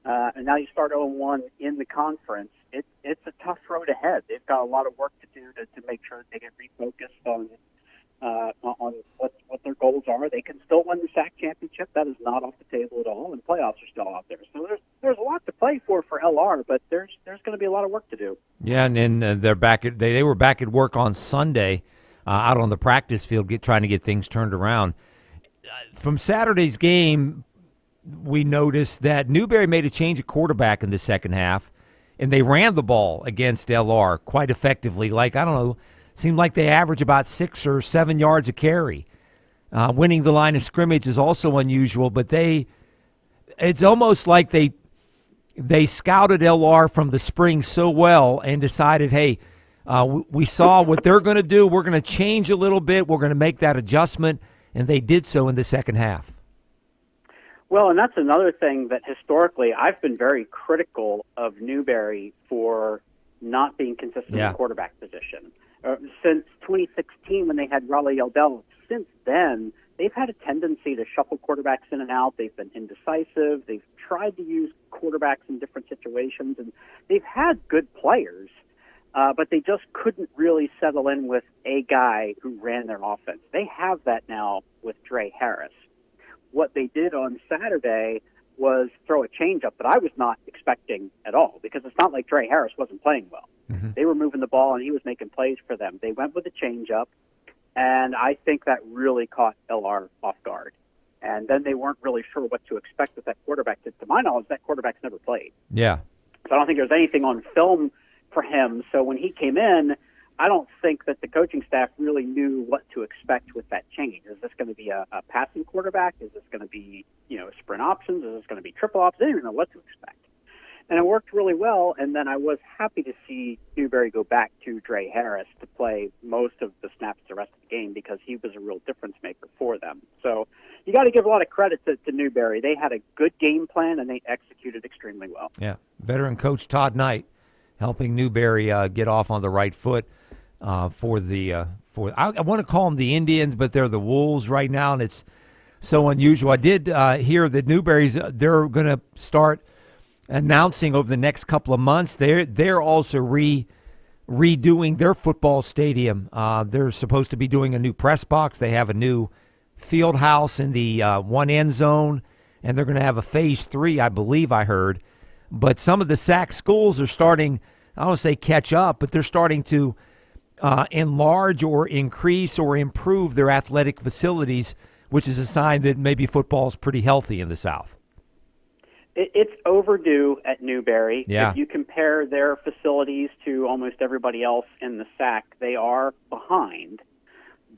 and now you start 0-1 in the conference, it's a tough road ahead. They've got a lot of work to do to make sure that they get refocused on what their goals are. They can still win the SAC championship. That is not off the table at all, and playoffs are still out there. So there's a lot to play for LR, but there's going to be a lot of work to do. Yeah, and they're back at they were back at work on Sunday, out on the practice field, trying to get things turned around. From Saturday's game, we noticed that Newberry made a change at quarterback in the second half, and they ran the ball against LR quite effectively. Seemed like they average about 6 or 7 yards a carry. Winning the line of scrimmage is also unusual, but it's almost like they scouted LR from the spring so well and decided, hey, we saw what they're going to do. We're going to change a little bit. We're going to make that adjustment, and they did so in the second half. Well, and that's another thing that historically I've been very critical of Newberry for not being consistent in the quarterback position. Since 2016 when they had Raleigh Eldell, since then they've had a tendency to shuffle quarterbacks in and out. They've been indecisive. They've tried to use quarterbacks in different situations, and they've had good players, but they just couldn't really settle in with a guy who ran their offense. They have that now with Dre Harris. What they did on Saturday was throw a changeup that I was not expecting at all, because it's not like Dre Harris wasn't playing well. Mm-hmm. They were moving the ball, and he was making plays for them. They went with a changeup, and I think that really caught LR off guard. And then they weren't really sure what to expect with that quarterback. To my knowledge, that quarterback's never played. Yeah. So I don't think there's anything on film for him. So when he came in, I don't think that the coaching staff really knew what to expect with that change. Is this going to be a passing quarterback? Is this going to be, sprint options? Is this going to be triple options? They didn't even know what to expect. And it worked really well, and then I was happy to see Newberry go back to Dre Harris to play most of the snaps the rest of the game, because he was a real difference maker for them. So you got to give a lot of credit to Newberry. They had a good game plan, and they executed extremely well. Yeah, veteran coach Todd Knight helping Newberry get off on the right foot for I want to call them the Indians, but they're the Wolves right now, and it's so unusual. I did hear that Newberry's they're going to start announcing over the next couple of months. They're also redoing their football stadium. They're supposed to be doing a new press box. They have a new field house in the one end zone, and they're going to have a phase 3, I believe I heard. But some of the SAC schools are starting, I don't want to say catch up, but they're starting to enlarge or increase or improve their athletic facilities, which is a sign that maybe football is pretty healthy in the South. It's overdue at Newberry. Yeah. If you compare their facilities to almost everybody else in the SAC, they are behind.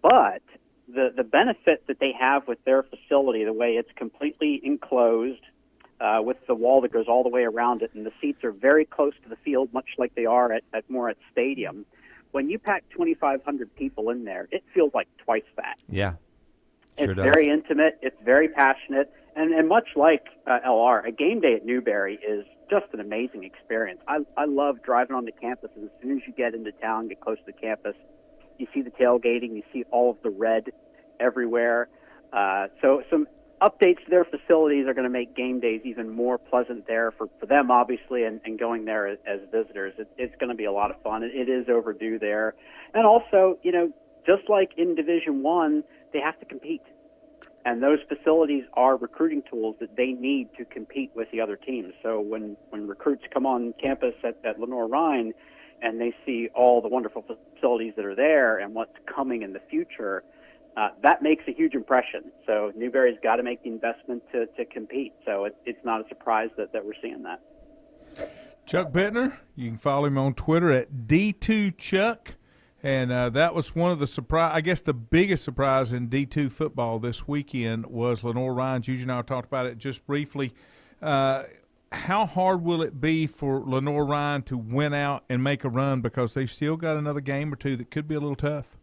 But the benefit that they have with their facility, the way it's completely enclosed with the wall that goes all the way around it, and the seats are very close to the field, much like they are at Stadium. When you pack 2,500 people in there, it feels like twice that. Yeah, sure does. It's very intimate. It's very passionate. And much like LR, a game day at Newberry is just an amazing experience. I love driving on the campus, and as soon as you get into town, get close to the campus, you see the tailgating, you see all of the red everywhere. So some updates to their facilities are going to make game days even more pleasant there for them, obviously, and going there as visitors. It's going to be a lot of fun. It is overdue there. And also, just like in Division I, they have to compete. And those facilities are recruiting tools that they need to compete with the other teams. So when recruits come on campus at Lenoir-Rhyne and they see all the wonderful facilities that are there and what's coming in the future, that makes a huge impression. So Newberry's got to make the investment to compete. So it's not a surprise that we're seeing that. Chuck Bittner, you can follow him on Twitter at D2Chuck. And that was one of the surprise. I guess the biggest surprise in D2 football this weekend was Lenoir-Rhyne. Juju and I talked about it just briefly. How hard will it be for Lenoir-Rhyne to win out and make a run, because they've still got another game or two that could be a little tough?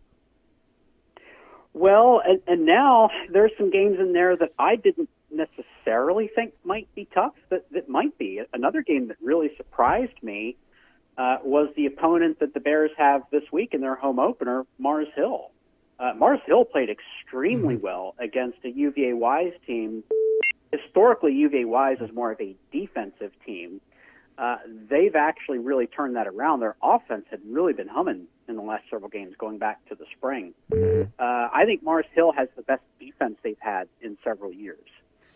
Well, and now there's some games in there that I didn't necessarily think might be tough, that might be. Another game that really surprised me was the opponent that the Bears have this week in their home opener, Mars Hill. Mars Hill played extremely well against a UVA Wise team. Historically, UVA Wise is more of a defensive team. They've actually really turned that around. Their offense had really been humming in the last several games going back to the spring. I think Mars Hill has the best defense they've had in several years.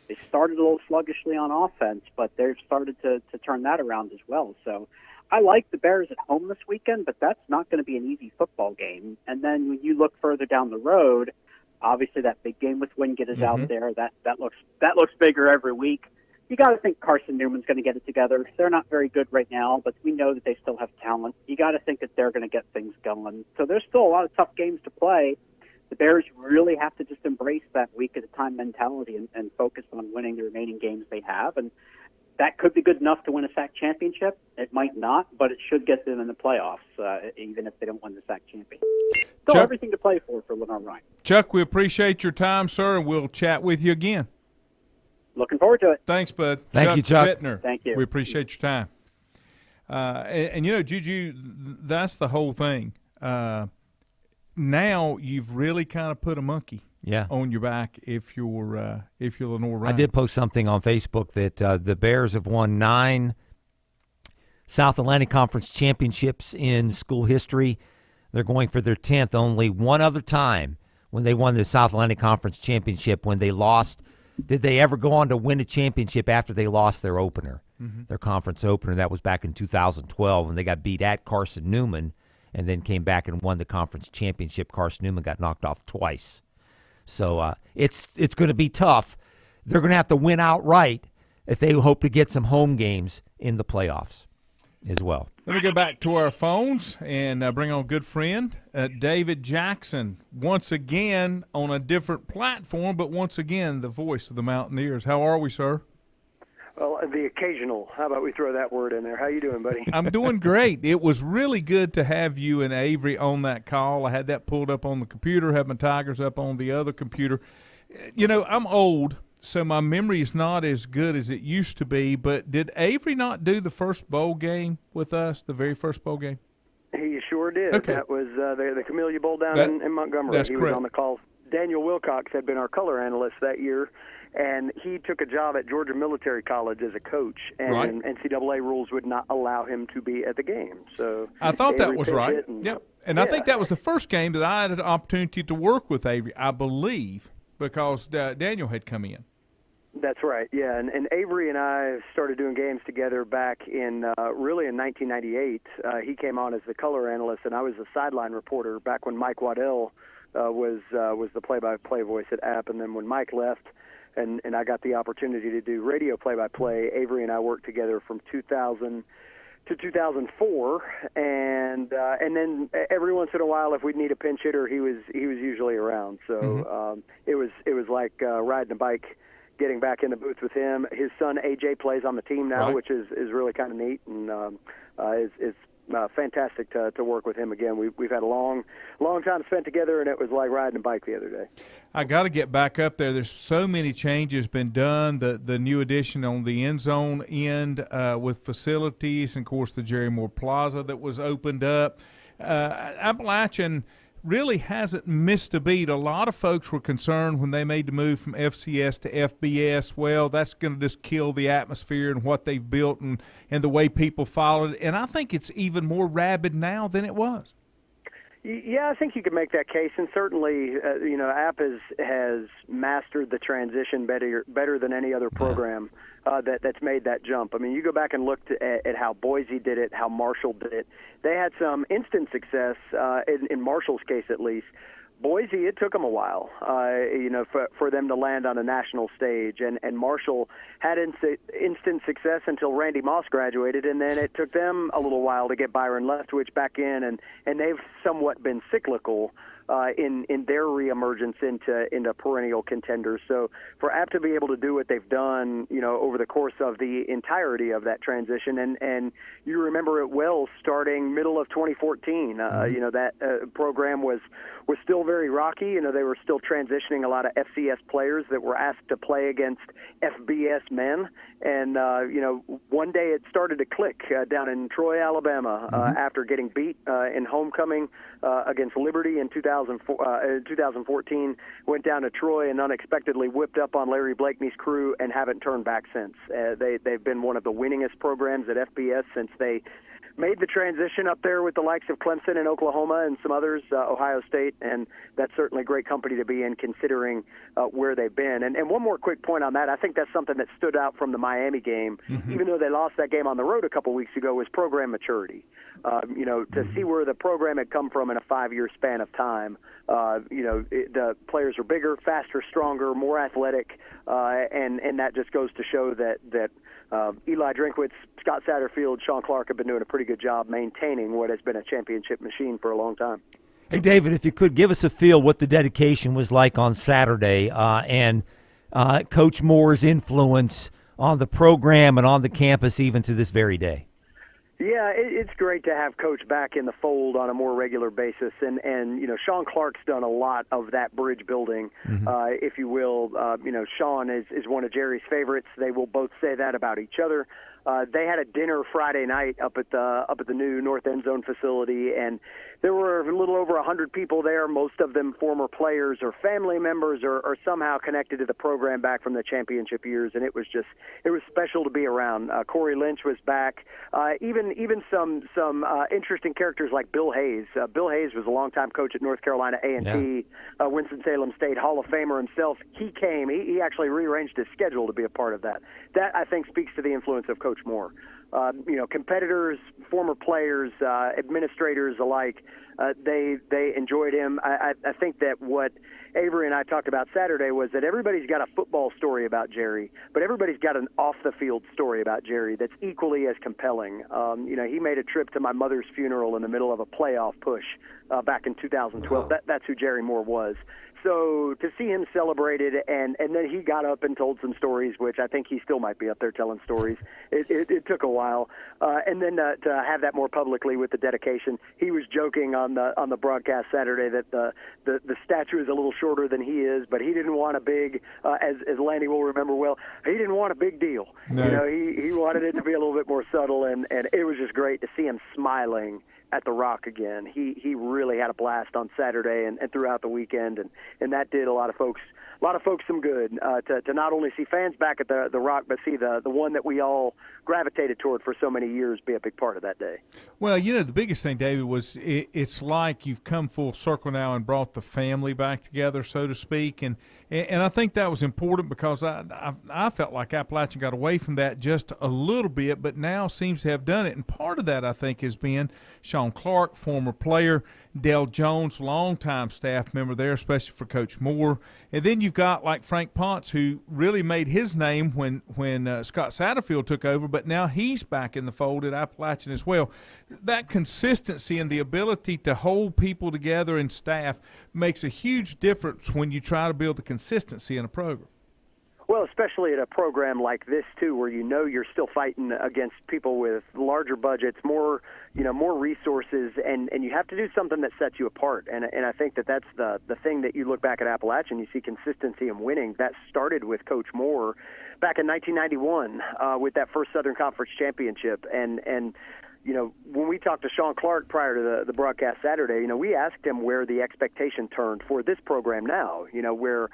They started a little sluggishly on offense, but they've started to turn that around as well. So I like the Bears at home this weekend, but that's not going to be an easy football game. And then when you look further down the road, obviously that big game with Wingate is out there. That looks bigger every week. You got to think Carson Newman's going to get it together. They're not very good right now, but we know that they still have talent. You got to think that they're going to get things going. So there's still a lot of tough games to play. The Bears really have to just embrace that week-at-a-time mentality and focus on winning the remaining games they have. And that could be good enough to win a SAC championship. It might not, but it should get them in the playoffs, even if they don't win the SAC championship. So Chuck, everything to play for Lenoir-Rhyne. Chuck, we appreciate your time, sir, and we'll chat with you again. Looking forward to it. Thanks, bud. Thank you, Chuck. Bittner. Thank you. We appreciate your time. And Juju, that's the whole thing. Now you've really kind of put a monkey on your back if you're Lenore Ryan. I did post something on Facebook that the Bears have won 9 South Atlantic Conference championships in school history. They're going for their 10th. Only one other time when they won the South Atlantic Conference championship, when they lost, did they ever go on to win a championship after they lost their opener, their conference opener. That was back in 2012 when they got beat at Carson Newman and then came back and won the conference championship. Carson Newman got knocked off twice. So it's going to be tough. They're going to have to win outright if they hope to get some home games in the playoffs as well. Let me go back to our phones and bring on a good friend, David Jackson, once again on a different platform, but once again the voice of the Mountaineers. How are we, sir? Well, the occasional. How about we throw that word in there? How you doing, buddy? I'm doing great. It was really good to have you and Avery on that call. I had that pulled up on the computer, had my Tigers up on the other computer. I'm old, so my memory is not as good as it used to be, but did Avery not do the first bowl game with us, the very first bowl game? He sure did. Okay. That was the Camellia Bowl down in Montgomery. That's he correct. was on the call. Daniel Wilcox had been our color analyst that year, and he took a job at Georgia Military College as a coach, and NCAA rules would not allow him to be at the game. So I thought that Avery was picked right. it, and, Yep. And I think that was the first game that I had an opportunity to work with Avery, I believe, because Daniel had come in. That's right, yeah. And Avery and I started doing games together back in really in 1998. He came on as the color analyst, and I was the sideline reporter back when Mike Waddell was the play-by-play voice at App. And then when Mike left and I got the opportunity to do radio play-by-play, Avery and I worked together from 2000 to 2004, and then every once in a while, if we'd need a pinch hitter, he was usually around. So it was like riding a bike, getting back in the booth with him. His son AJ plays on the team now, which is really kind of neat, and it's fantastic to work with him again. We've had a long time spent together, and it was like riding a bike the other day. I got to get back up there. There's so many changes been done. The new addition on the end zone end with facilities, and of course the Jerry Moore Plaza that was opened up. Appalachian really hasn't missed a beat. A lot of folks were concerned when they made the move from FCS to FBS. Well, that's going to just kill the atmosphere and what they've built and the way people followed it. And I think it's even more rabid now than it was. Yeah, I think you could make that case, and certainly, App has mastered the transition better than any other program that's made that jump. I mean, you go back and look at how Boise did it, how Marshall did it. They had some instant success, in Marshall's case at least. Boise, it took them a while, for them to land on a national stage, and Marshall had instant success until Randy Moss graduated, and then it took them a little while to get Byron Leftwich back in, and they've somewhat been cyclical in their reemergence into perennial contenders. So for App to be able to do what they've done, over the course of the entirety of that transition, and you remember it well, starting middle of 2014, that program was still very rocky. They were still transitioning a lot of FCS players that were asked to play against FBS men, and one day it started to click down in Troy, Alabama, after getting beat in homecoming against Liberty in 2014, went down to Troy and unexpectedly whipped up on Larry Blakeney's crew and haven't turned back since. They've been one of the winningest programs at FBS since they made the transition up there with the likes of Clemson and Oklahoma and some others, Ohio State, and that's certainly a great company to be in considering where they've been. And one more quick point on that, I think that's something that stood out from the Miami game, even though they lost that game on the road a couple weeks ago, was program maturity. To see where the program had come from in a 5-year span of time, the players are bigger, faster, stronger, more athletic, and that just goes to show that Eli Drinkwitz, Scott Satterfield, Sean Clark have been doing a pretty good job maintaining what has been a championship machine for a long time. Hey, David, if you could give us a feel what the dedication was like on Saturday and Coach Moore's influence on the program and on the campus even to this very day. Yeah, it's great to have Coach back in the fold on a more regular basis, and Sean Clark's done a lot of that bridge building, if you will. Sean is one of Jerry's favorites. They will both say that about each other. They had a dinner Friday night up at the new North End Zone facility, and there were a little over 100 people there, most of them former players or family members or somehow connected to the program back from the championship years, and it was special to be around. Corey Lynch was back. Even some interesting characters like Bill Hayes. Bill Hayes was a longtime coach at North Carolina A&T, Winston-Salem State Hall of Famer himself. He came. He actually rearranged his schedule to be a part of that. That, I think, speaks to the influence of Coach Moore. Competitors, former players, administrators alike, they enjoyed him. I think that what Avery and I talked about Saturday was that everybody's got a football story about Jerry, but everybody's got an off-the-field story about Jerry that's equally as compelling. He made a trip to my mother's funeral in the middle of a playoff push back in 2012. Wow. That's who Jerry Moore was. So to see him celebrated, and then he got up and told some stories, which I think he still might be up there telling stories. It took a while, and then to have that more publicly with the dedication. He was joking on the broadcast Saturday that the statue is a little shorter than he is, but he didn't want a big, as Lanny will remember well, he didn't want a big deal. No. He wanted it to be a little bit more subtle, and it was just great to see him smiling at the Rock again. He really had a blast on Saturday and throughout the weekend, and that did a lot of folks some good to not only see fans back at the Rock, but see the one that we all gravitated toward for so many years be a big part of that day. Well, the biggest thing, David, was it's like you've come full circle now and brought the family back together, so to speak, and I think that was important because I felt like Appalachian got away from that just a little bit, but now seems to have done it, and part of that I think has been Sean Clark, former player, Dale Jones, longtime staff member there, especially for Coach Moore, and then you've got like Frank Ponce, who really made his name when Scott Satterfield took over, but now he's back in the fold at Appalachian as well. That consistency and the ability to hold people together and staff makes a huge difference when you try to build the consistency in a program. Well, especially at a program like this too, where you're still fighting against people with larger budgets, more resources, and you have to do something that sets you apart. And I think that's the thing that you look back at Appalachian, you see consistency and winning. That started with Coach Moore back in 1991 with that first Southern Conference championship, and when we talked to Sean Clark prior to the broadcast Saturday, we asked him where the expectation turned for this program now, where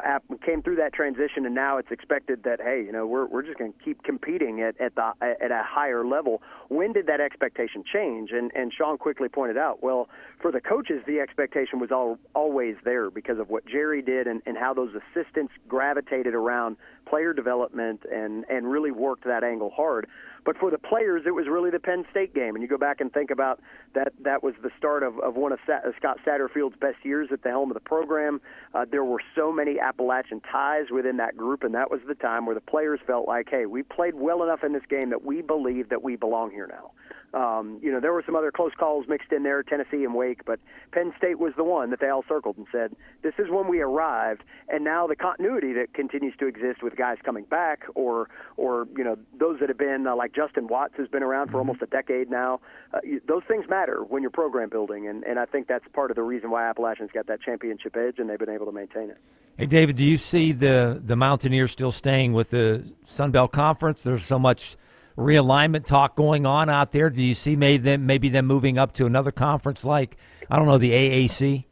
App came through that transition, and now it's expected that, hey, we're just going to keep competing at a higher level. When did that expectation change? And Sean quickly pointed out, well, for the coaches, the expectation was always there because of what Jerry did and how those assistants gravitated around player development and really worked that angle hard. But for the players, it was really the Penn State game. And you go back and think about that was the start of one of Scott Satterfield's best years at the helm of the program. There were so many Appalachian ties within that group, and that was the time where the players felt like, hey, we played well enough in this game that we believe that we belong here now. There were some other close calls mixed in there, Tennessee and Wake, but Penn State was the one that they all circled and said, this is when we arrived, and now the continuity that continues to exist with guys coming back or those that have been like Justin Watts, who's been around for almost a decade now, those things matter when you're program building, and I think that's part of the reason why Appalachian's got that championship edge, and they've been able to maintain it. Hey, David, do you see the Mountaineers still staying with the Sun Belt Conference? There's so much realignment talk going on out there. Do you see maybe them moving up to another conference like, I don't know, the AAC?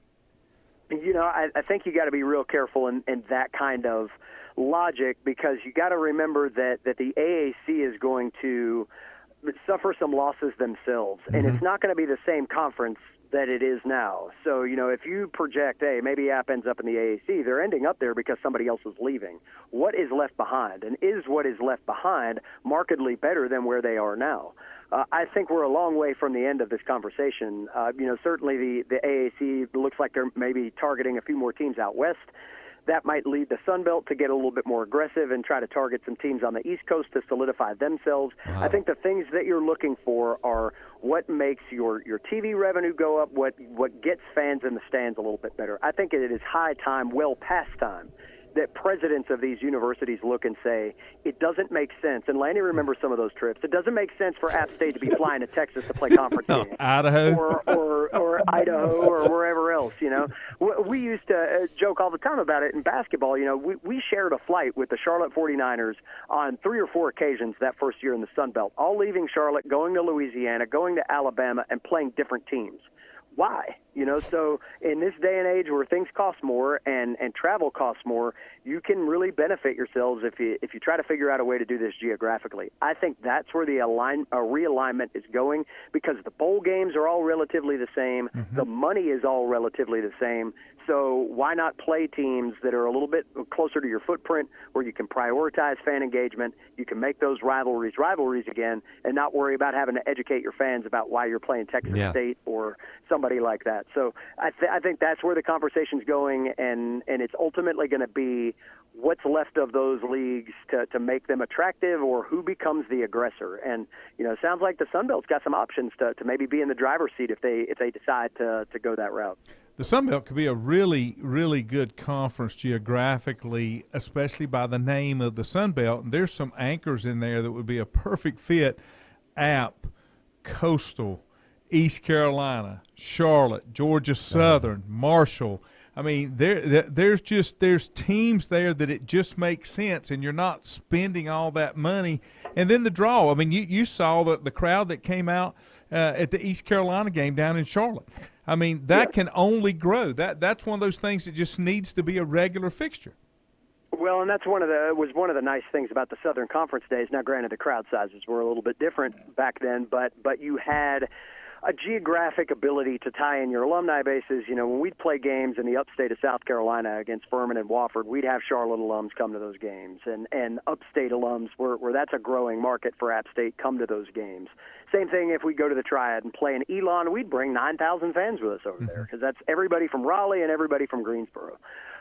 I think you got to be real careful in that kind of logic, because you got to remember that the AAC is going to suffer some losses themselves, and it's not going to be the same conference that it is now. So, if you project, hey, maybe App ends up in the AAC, they're ending up there because somebody else is leaving. What is left behind? And is what is left behind markedly better than where they are now? I think we're a long way from the end of this conversation. Certainly the AAC looks like they're maybe targeting a few more teams out west. That might lead the Sun Belt to get a little bit more aggressive and try to target some teams on the East Coast to solidify themselves. Wow. I think the things that you're looking for are what makes your TV revenue go up, what gets fans in the stands a little bit better. I think it is high time, well past time, that presidents of these universities look and say, it doesn't make sense, and Lanny remembers some of those trips, it doesn't make sense for App State to be flying to Texas to play conference games. Idaho. Or Idaho or wherever else, We used to joke all the time about it in basketball. We shared a flight with the Charlotte 49ers on 3 or 4 occasions that first year in the Sun Belt, all leaving Charlotte, going to Louisiana, going to Alabama, and playing different teams. Why? So in this day and age where things cost more and travel costs more, you can really benefit yourselves if you try to figure out a way to do this geographically. I think that's where the realignment is going, because the bowl games are all relatively the same. Mm-hmm. The money is all relatively the same. So why not play teams that are a little bit closer to your footprint, where you can prioritize fan engagement, you can make those rivalries again, and not worry about having to educate your fans about why you're playing Texas State or somebody like that. So I think that's where the conversation's going, and it's ultimately going to be what's left of those leagues to make them attractive, or who becomes the aggressor. And it sounds like the Sun Belt's got some options to maybe be in the driver's seat if they decide to go that route. The Sun Belt could be a really, really good conference geographically, especially by the name of the Sun Belt. And there's some anchors in there that would be a perfect fit. App, Coastal, East Carolina, Charlotte, Georgia Southern, Marshall. I mean, there's teams there that it just makes sense, and you're not spending all that money. And then the draw. I mean, you saw the crowd that came out at the East Carolina game down in Charlotte. I mean, that can only grow. That's one of those things that just needs to be a regular fixture. Well, and that's one of the nice things about the Southern Conference days. Now, granted, the crowd sizes were a little bit different back then, but you had a geographic ability to tie in your alumni bases. When we'd play games in the upstate of South Carolina against Furman and Wofford, we'd have Charlotte alums come to those games, and upstate alums, where that's a growing market for App State, come to those games. Same thing if we go to the Triad and play in Elon, we'd bring 9,000 fans with us over there, because that's everybody from Raleigh and everybody from Greensboro.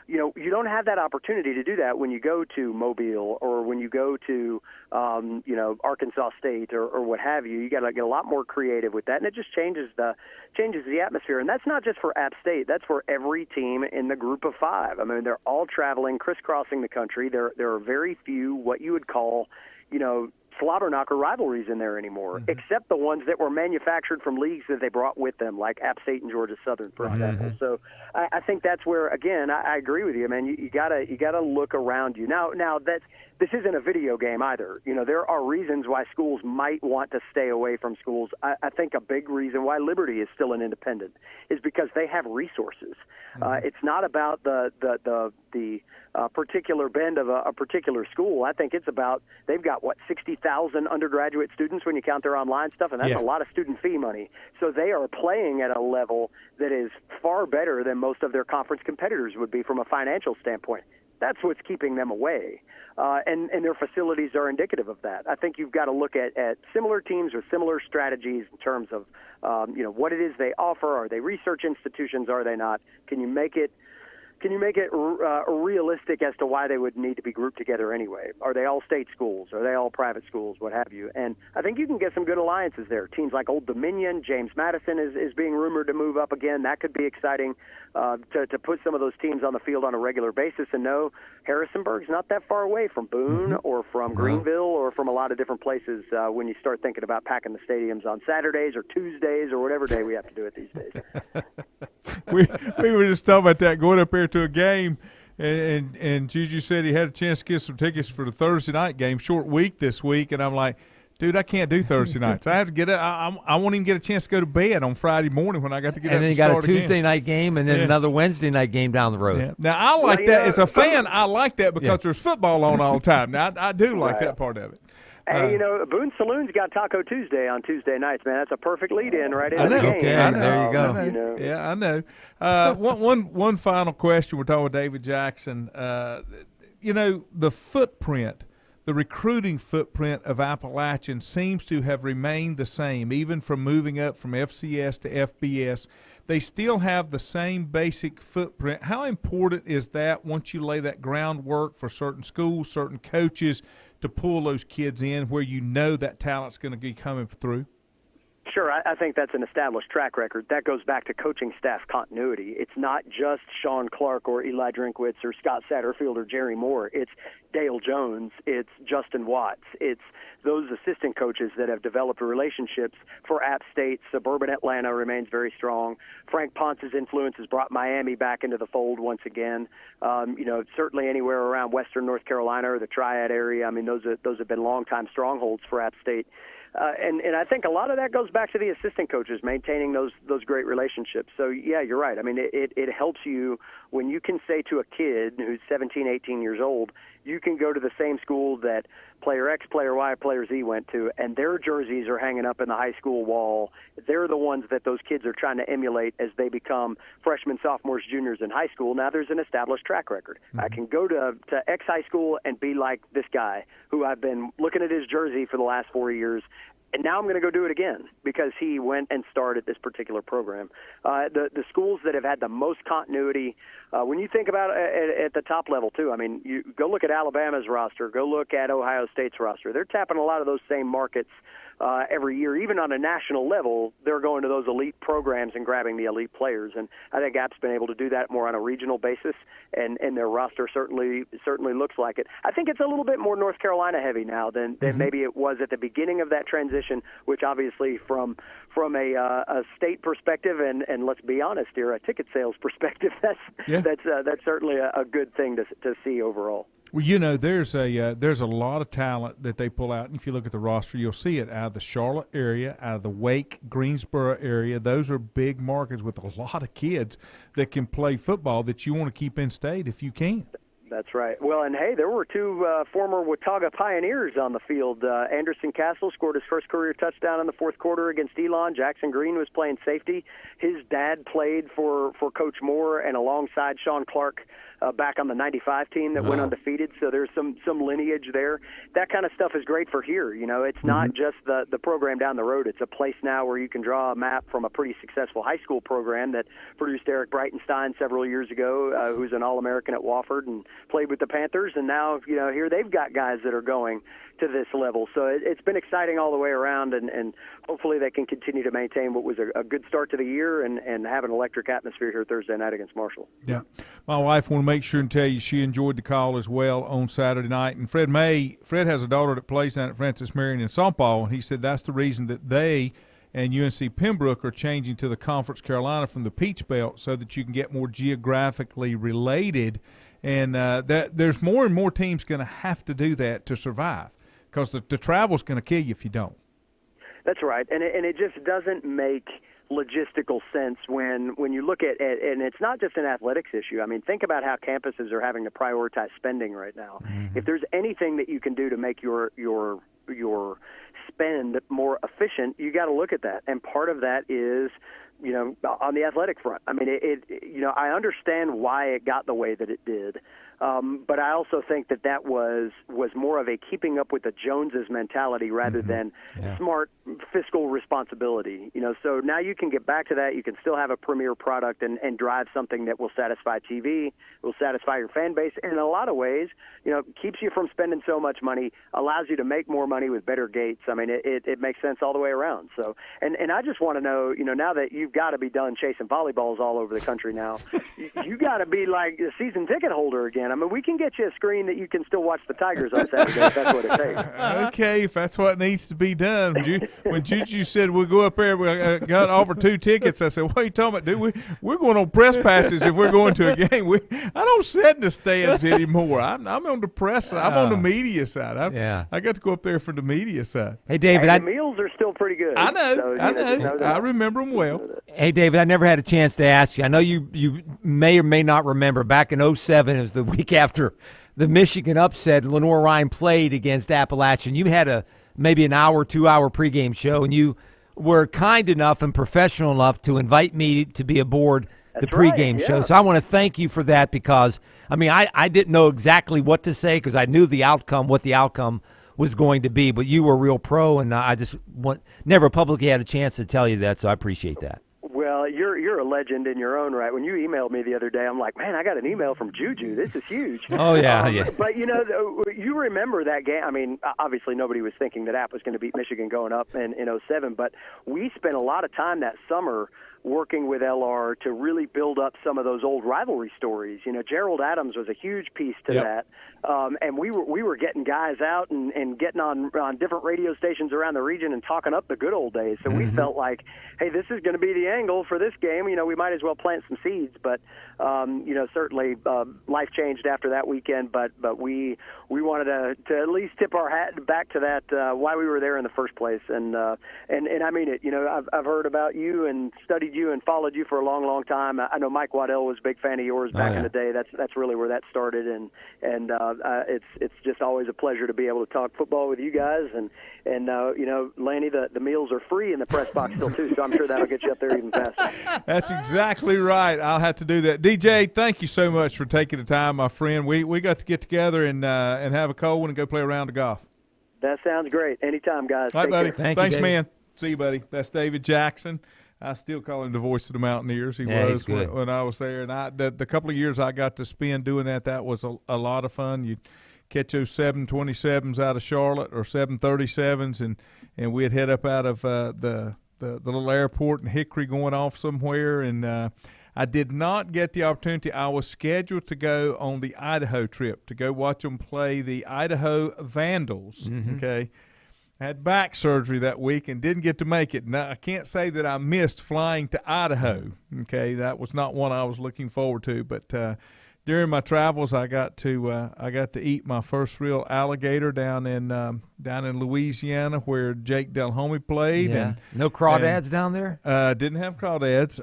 You don't have that opportunity to do that when you go to Mobile or when you go to, Arkansas State or what have you. You got to get a lot more creative with that, and it just changes the atmosphere. And that's not just for App State; that's for every team in the Group of 5. I mean, they're all traveling, crisscrossing the country. There are very few what you would call, slobber knocker rivalries in there anymore, except the ones that were manufactured from leagues that they brought with them, like App State and Georgia Southern, for example. So I think that's where, again, I agree with you, man. You gotta look around you. Now this isn't a video game either. There are reasons why schools might want to stay away from schools. I think a big reason why Liberty is still an independent is because they have resources. It's not about the particular bend of a particular school. I think it's about, they've got 60,000 undergraduate students when you count their online stuff, and that's a lot of student fee money. So they are playing at a level that is far better than most of their conference competitors would be from a financial standpoint. That's what's keeping them away. And their facilities are indicative of that. I think you've got to look at similar teams with similar strategies in terms of, what it is they offer. Are they research institutions? Are they not? Can you make it realistic as to why they would need to be grouped together anyway? Are they all state schools? Are they all private schools? What have you? And I think you can get some good alliances there. Teams like Old Dominion, James Madison is being rumored to move up again. That could be exciting to put some of those teams on the field on a regular basis. And no, Harrisonburg's not that far away from Boone or from Greenville or from a lot of different places when you start thinking about packing the stadiums on Saturdays or Tuesdays or whatever day we have to do it these days. we were just talking about that, going up here to a game, and Juju said he had a chance to get some tickets for the Thursday night game. Short week this week, and I'm like, dude, I can't do Thursday nights. I have to get I won't even get a chance to go to bed on Friday morning when I got to get up. And then you got a Tuesday night game, and then another Wednesday night game down the road. Yeah. Now I like that as a fan. I like that because there's football on all the time. Now I do like that part of it. Hey, Boone Saloon's got Taco Tuesday on Tuesday nights, man. That's a perfect lead-in right into the game. Okay, there you go. Yeah, I know. One final question. We're talking with David Jackson. The footprint, the recruiting footprint of Appalachian seems to have remained the same, even from moving up from FCS to FBS. They still have the same basic footprint. How important is that once you lay that groundwork for certain schools, certain coaches, to pull those kids in where that talent's going to be coming through? Sure, I think that's an established track record. That goes back to coaching staff continuity. It's not just Sean Clark or Eli Drinkwitz or Scott Satterfield or Jerry Moore. It's Dale Jones. It's Justin Watts. It's those assistant coaches that have developed relationships for App State. Suburban Atlanta remains very strong. Frank Ponce's influence has brought Miami back into the fold once again. Certainly anywhere around Western North Carolina or the Triad area. I mean, those have been longtime strongholds for App State. And I think a lot of that goes back to the assistant coaches maintaining those great relationships. So, yeah, you're right. I mean, it helps you when you can say to a kid who's 17, 18 years old, you can go to the same school that player X, player Y, player Z went to, and their jerseys are hanging up in the high school wall. They're the ones that those kids are trying to emulate as they become freshmen, sophomores, juniors in high school. Now there's an established track record. Mm-hmm. I can go to X high school and be like this guy who I've been looking at his jersey for the last 4 years, and now I'm going to go do it again because he went and started this particular program. The schools that have had the most continuity, when you think about it at the top level too, I mean, you go look at Alabama's roster, go look at Ohio State's roster. They're tapping a lot of those same markets every year. Even on a national level, they're going to those elite programs and grabbing the elite players. And I think App's been able to do that more on a regional basis, and their roster certainly looks like it. I think it's a little bit more North Carolina heavy now than maybe it was at the beginning of that transition, which obviously from a state perspective and let's be honest here, a ticket sales perspective, that's certainly a good thing to see overall. Well, there's a lot of talent that they pull out, and if you look at the roster, you'll see it out of the Charlotte area, out of the Wake, Greensboro area. Those are big markets with a lot of kids that can play football that you want to keep in state if you can. That's right. Well, and hey, there were two former Watauga Pioneers on the field. Anderson Castle scored his first career touchdown in the fourth quarter against Elon. Jackson Green was playing safety. His dad played for Coach Moore and alongside Sean Clark back on the 95 team that went undefeated. So there's some lineage there. That kind of stuff is great for here. It's not just the program down the road. It's a place now where you can draw a map from a pretty successful high school program that produced Eric Breitenstein several years ago, who's an All-American at Wofford and played with the Panthers. And now, here they've got guys that are going to this level. So it's been exciting all the way around, and hopefully they can continue to maintain what was a good start to the year and have an electric atmosphere here Thursday night against Marshall. Yeah. My wife wanted to make sure and tell you she enjoyed the call as well on Saturday night. And Fred has a daughter that plays down at Francis Marion in softball, and he said that's the reason that they and UNC Pembroke are changing to the Conference Carolina from the Peach Belt so that you can get more geographically related. And there's more and more teams going to have to do that to survive because the travel's going to kill you if you don't. That's right, and it just doesn't make logistical sense when you look at and it's not just an athletics issue. I mean, think about how campuses are having to prioritize spending right now. Mm-hmm. If there's anything that you can do to make your spend more efficient, you got to look at that. And part of that is, on the athletic front. I mean, I understand why it got the way that it did. But I also think that was more of a keeping up with the Joneses mentality rather than smart fiscal responsibility. So now you can get back to that. You can still have a premier product and drive something that will satisfy TV, will satisfy your fan base, and in a lot of ways, keeps you from spending so much money, allows you to make more money with better gates. I mean, it makes sense all the way around. So, and I just want to know, now that you've got to be done chasing volleyballs all over the country now, you got to be like a season ticket holder again. I mean, we can get you a screen that you can still watch the Tigers on Saturday if that's what it takes. Okay, if that's what needs to be done. When Juju said we'll go up there, we got offered 2 tickets, I said, what are you talking about, dude? We're going on press passes if we're going to a game. I don't sit in the stands anymore. I'm on the press side. I'm on the media side. I got to go up there for the media side. Hey, David. The meals are still pretty good. I know. So, I know. I remember them well. Hey, David, I never had a chance to ask you. I know you may or may not remember. Back in 2007, it was the week after the Michigan upset, Lenore Ryan played against Appalachian. You had maybe an hour, 2-hour pregame show, and you were kind enough and professional enough to invite me to be aboard the pregame show. So I want to thank you for that because, I mean, I didn't know exactly what to say because I knew what the outcome was going to be, but you were a real pro, and I just never publicly had a chance to tell you that, so I appreciate that. Well, you're you're a legend in your own right. When you emailed me the other day, I'm like, man, I got an email from Juju. This is huge. Oh, yeah, yeah. But, you remember that game. I mean, obviously nobody was thinking that App was going to beat Michigan going up in 07, but we spent a lot of time that summer working with LR to really build up some of those old rivalry stories. Gerald Adams was a huge piece to that. And we were getting guys out and getting on different radio stations around the region and talking up the good old days. So we felt like, hey, this is going to be the angle for this game. We might as well plant some seeds. But certainly life changed after that weekend. But we wanted to at least tip our hat back to that why we were there in the first place. And I mean it. I've heard about you and studied you and followed you for a long, long time. I know Mike Waddell was a big fan of yours back in the day. That's really where that started. And it's just always a pleasure to be able to talk football with you guys. And Lanny, the meals are free in the press box still too, so I'm sure that'll get you up there even faster. That's exactly right. I'll have to do that. DJ, thank you so much for taking the time, my friend. We got to get together and have a cold one and go play a round of golf. That sounds great. Anytime, guys. All right, buddy. Thanks, you, man. See you, buddy. That's David Jackson. I still call him the voice of the Mountaineers. He was when I was there. And the couple of years I got to spend doing that was a lot of fun. You'd catch those 727s out of Charlotte or 737s, and we'd head up out of the little airport in Hickory going off somewhere. And I did not get the opportunity. I was scheduled to go on the Idaho trip to go watch them play the Idaho Vandals, okay? I had back surgery that week and didn't get to make it. Now, I can't say that I missed flying to Idaho. Okay, that was not one I was looking forward to. But during my travels, I got to eat my first real alligator down in Louisiana, where Jake Delhomme played. Yeah. And no crawdads down there. Didn't have crawdads.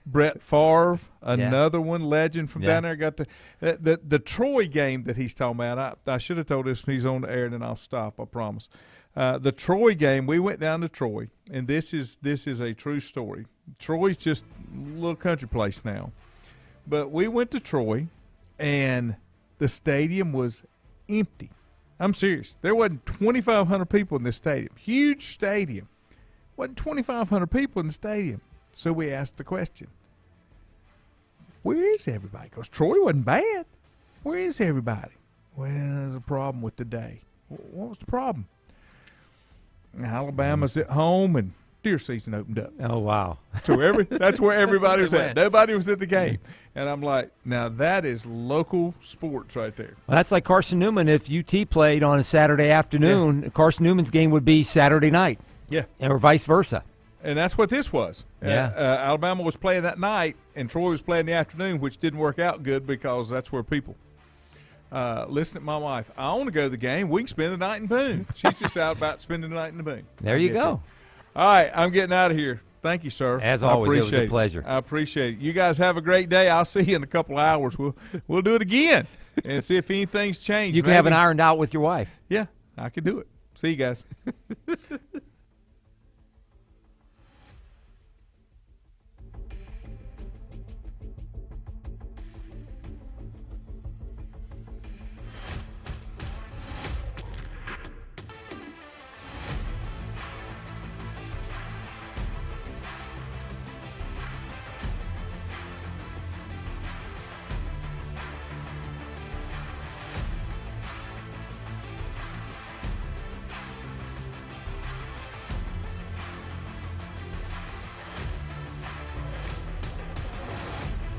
Brett Favre, another one, legend from down there. Got the Troy game that he's talking about. I should have told this when he's on the air, and then I'll stop. I promise. The Troy game, we went down to Troy, and this is a true story. Troy's just a little country place now, but we went to Troy, and the stadium was empty. I'm serious. There wasn't 2,500 people in this stadium. Huge stadium. Wasn't 2,500 people in the stadium. So we asked the question, where is everybody? Because Troy wasn't bad. Where is everybody? Well, there's a problem with today. What was the problem? Alabama's at home, and deer season opened up. Oh, wow. So that's where everybody was at. Nobody was at the game. And I'm like, now that is local sports right there. Well, that's like Carson Newman. If UT played on a Saturday afternoon, Carson Newman's game would be Saturday night. Yeah. Or vice versa. And that's what this was. Yeah. Alabama was playing that night, and Troy was playing the afternoon, which didn't work out good because that's where people listen to my wife. I want to go to the game. We can spend the night in Boone. She's just out about spending the night in the Boone. There you go. All right, I'm getting out of here. Thank you, sir. As always, it was a pleasure. I appreciate it. You guys have a great day. I'll see you in a couple of hours. We'll do it again and see if anything's changed. You can have an ironed out with your wife. Yeah, I can do it. See you guys.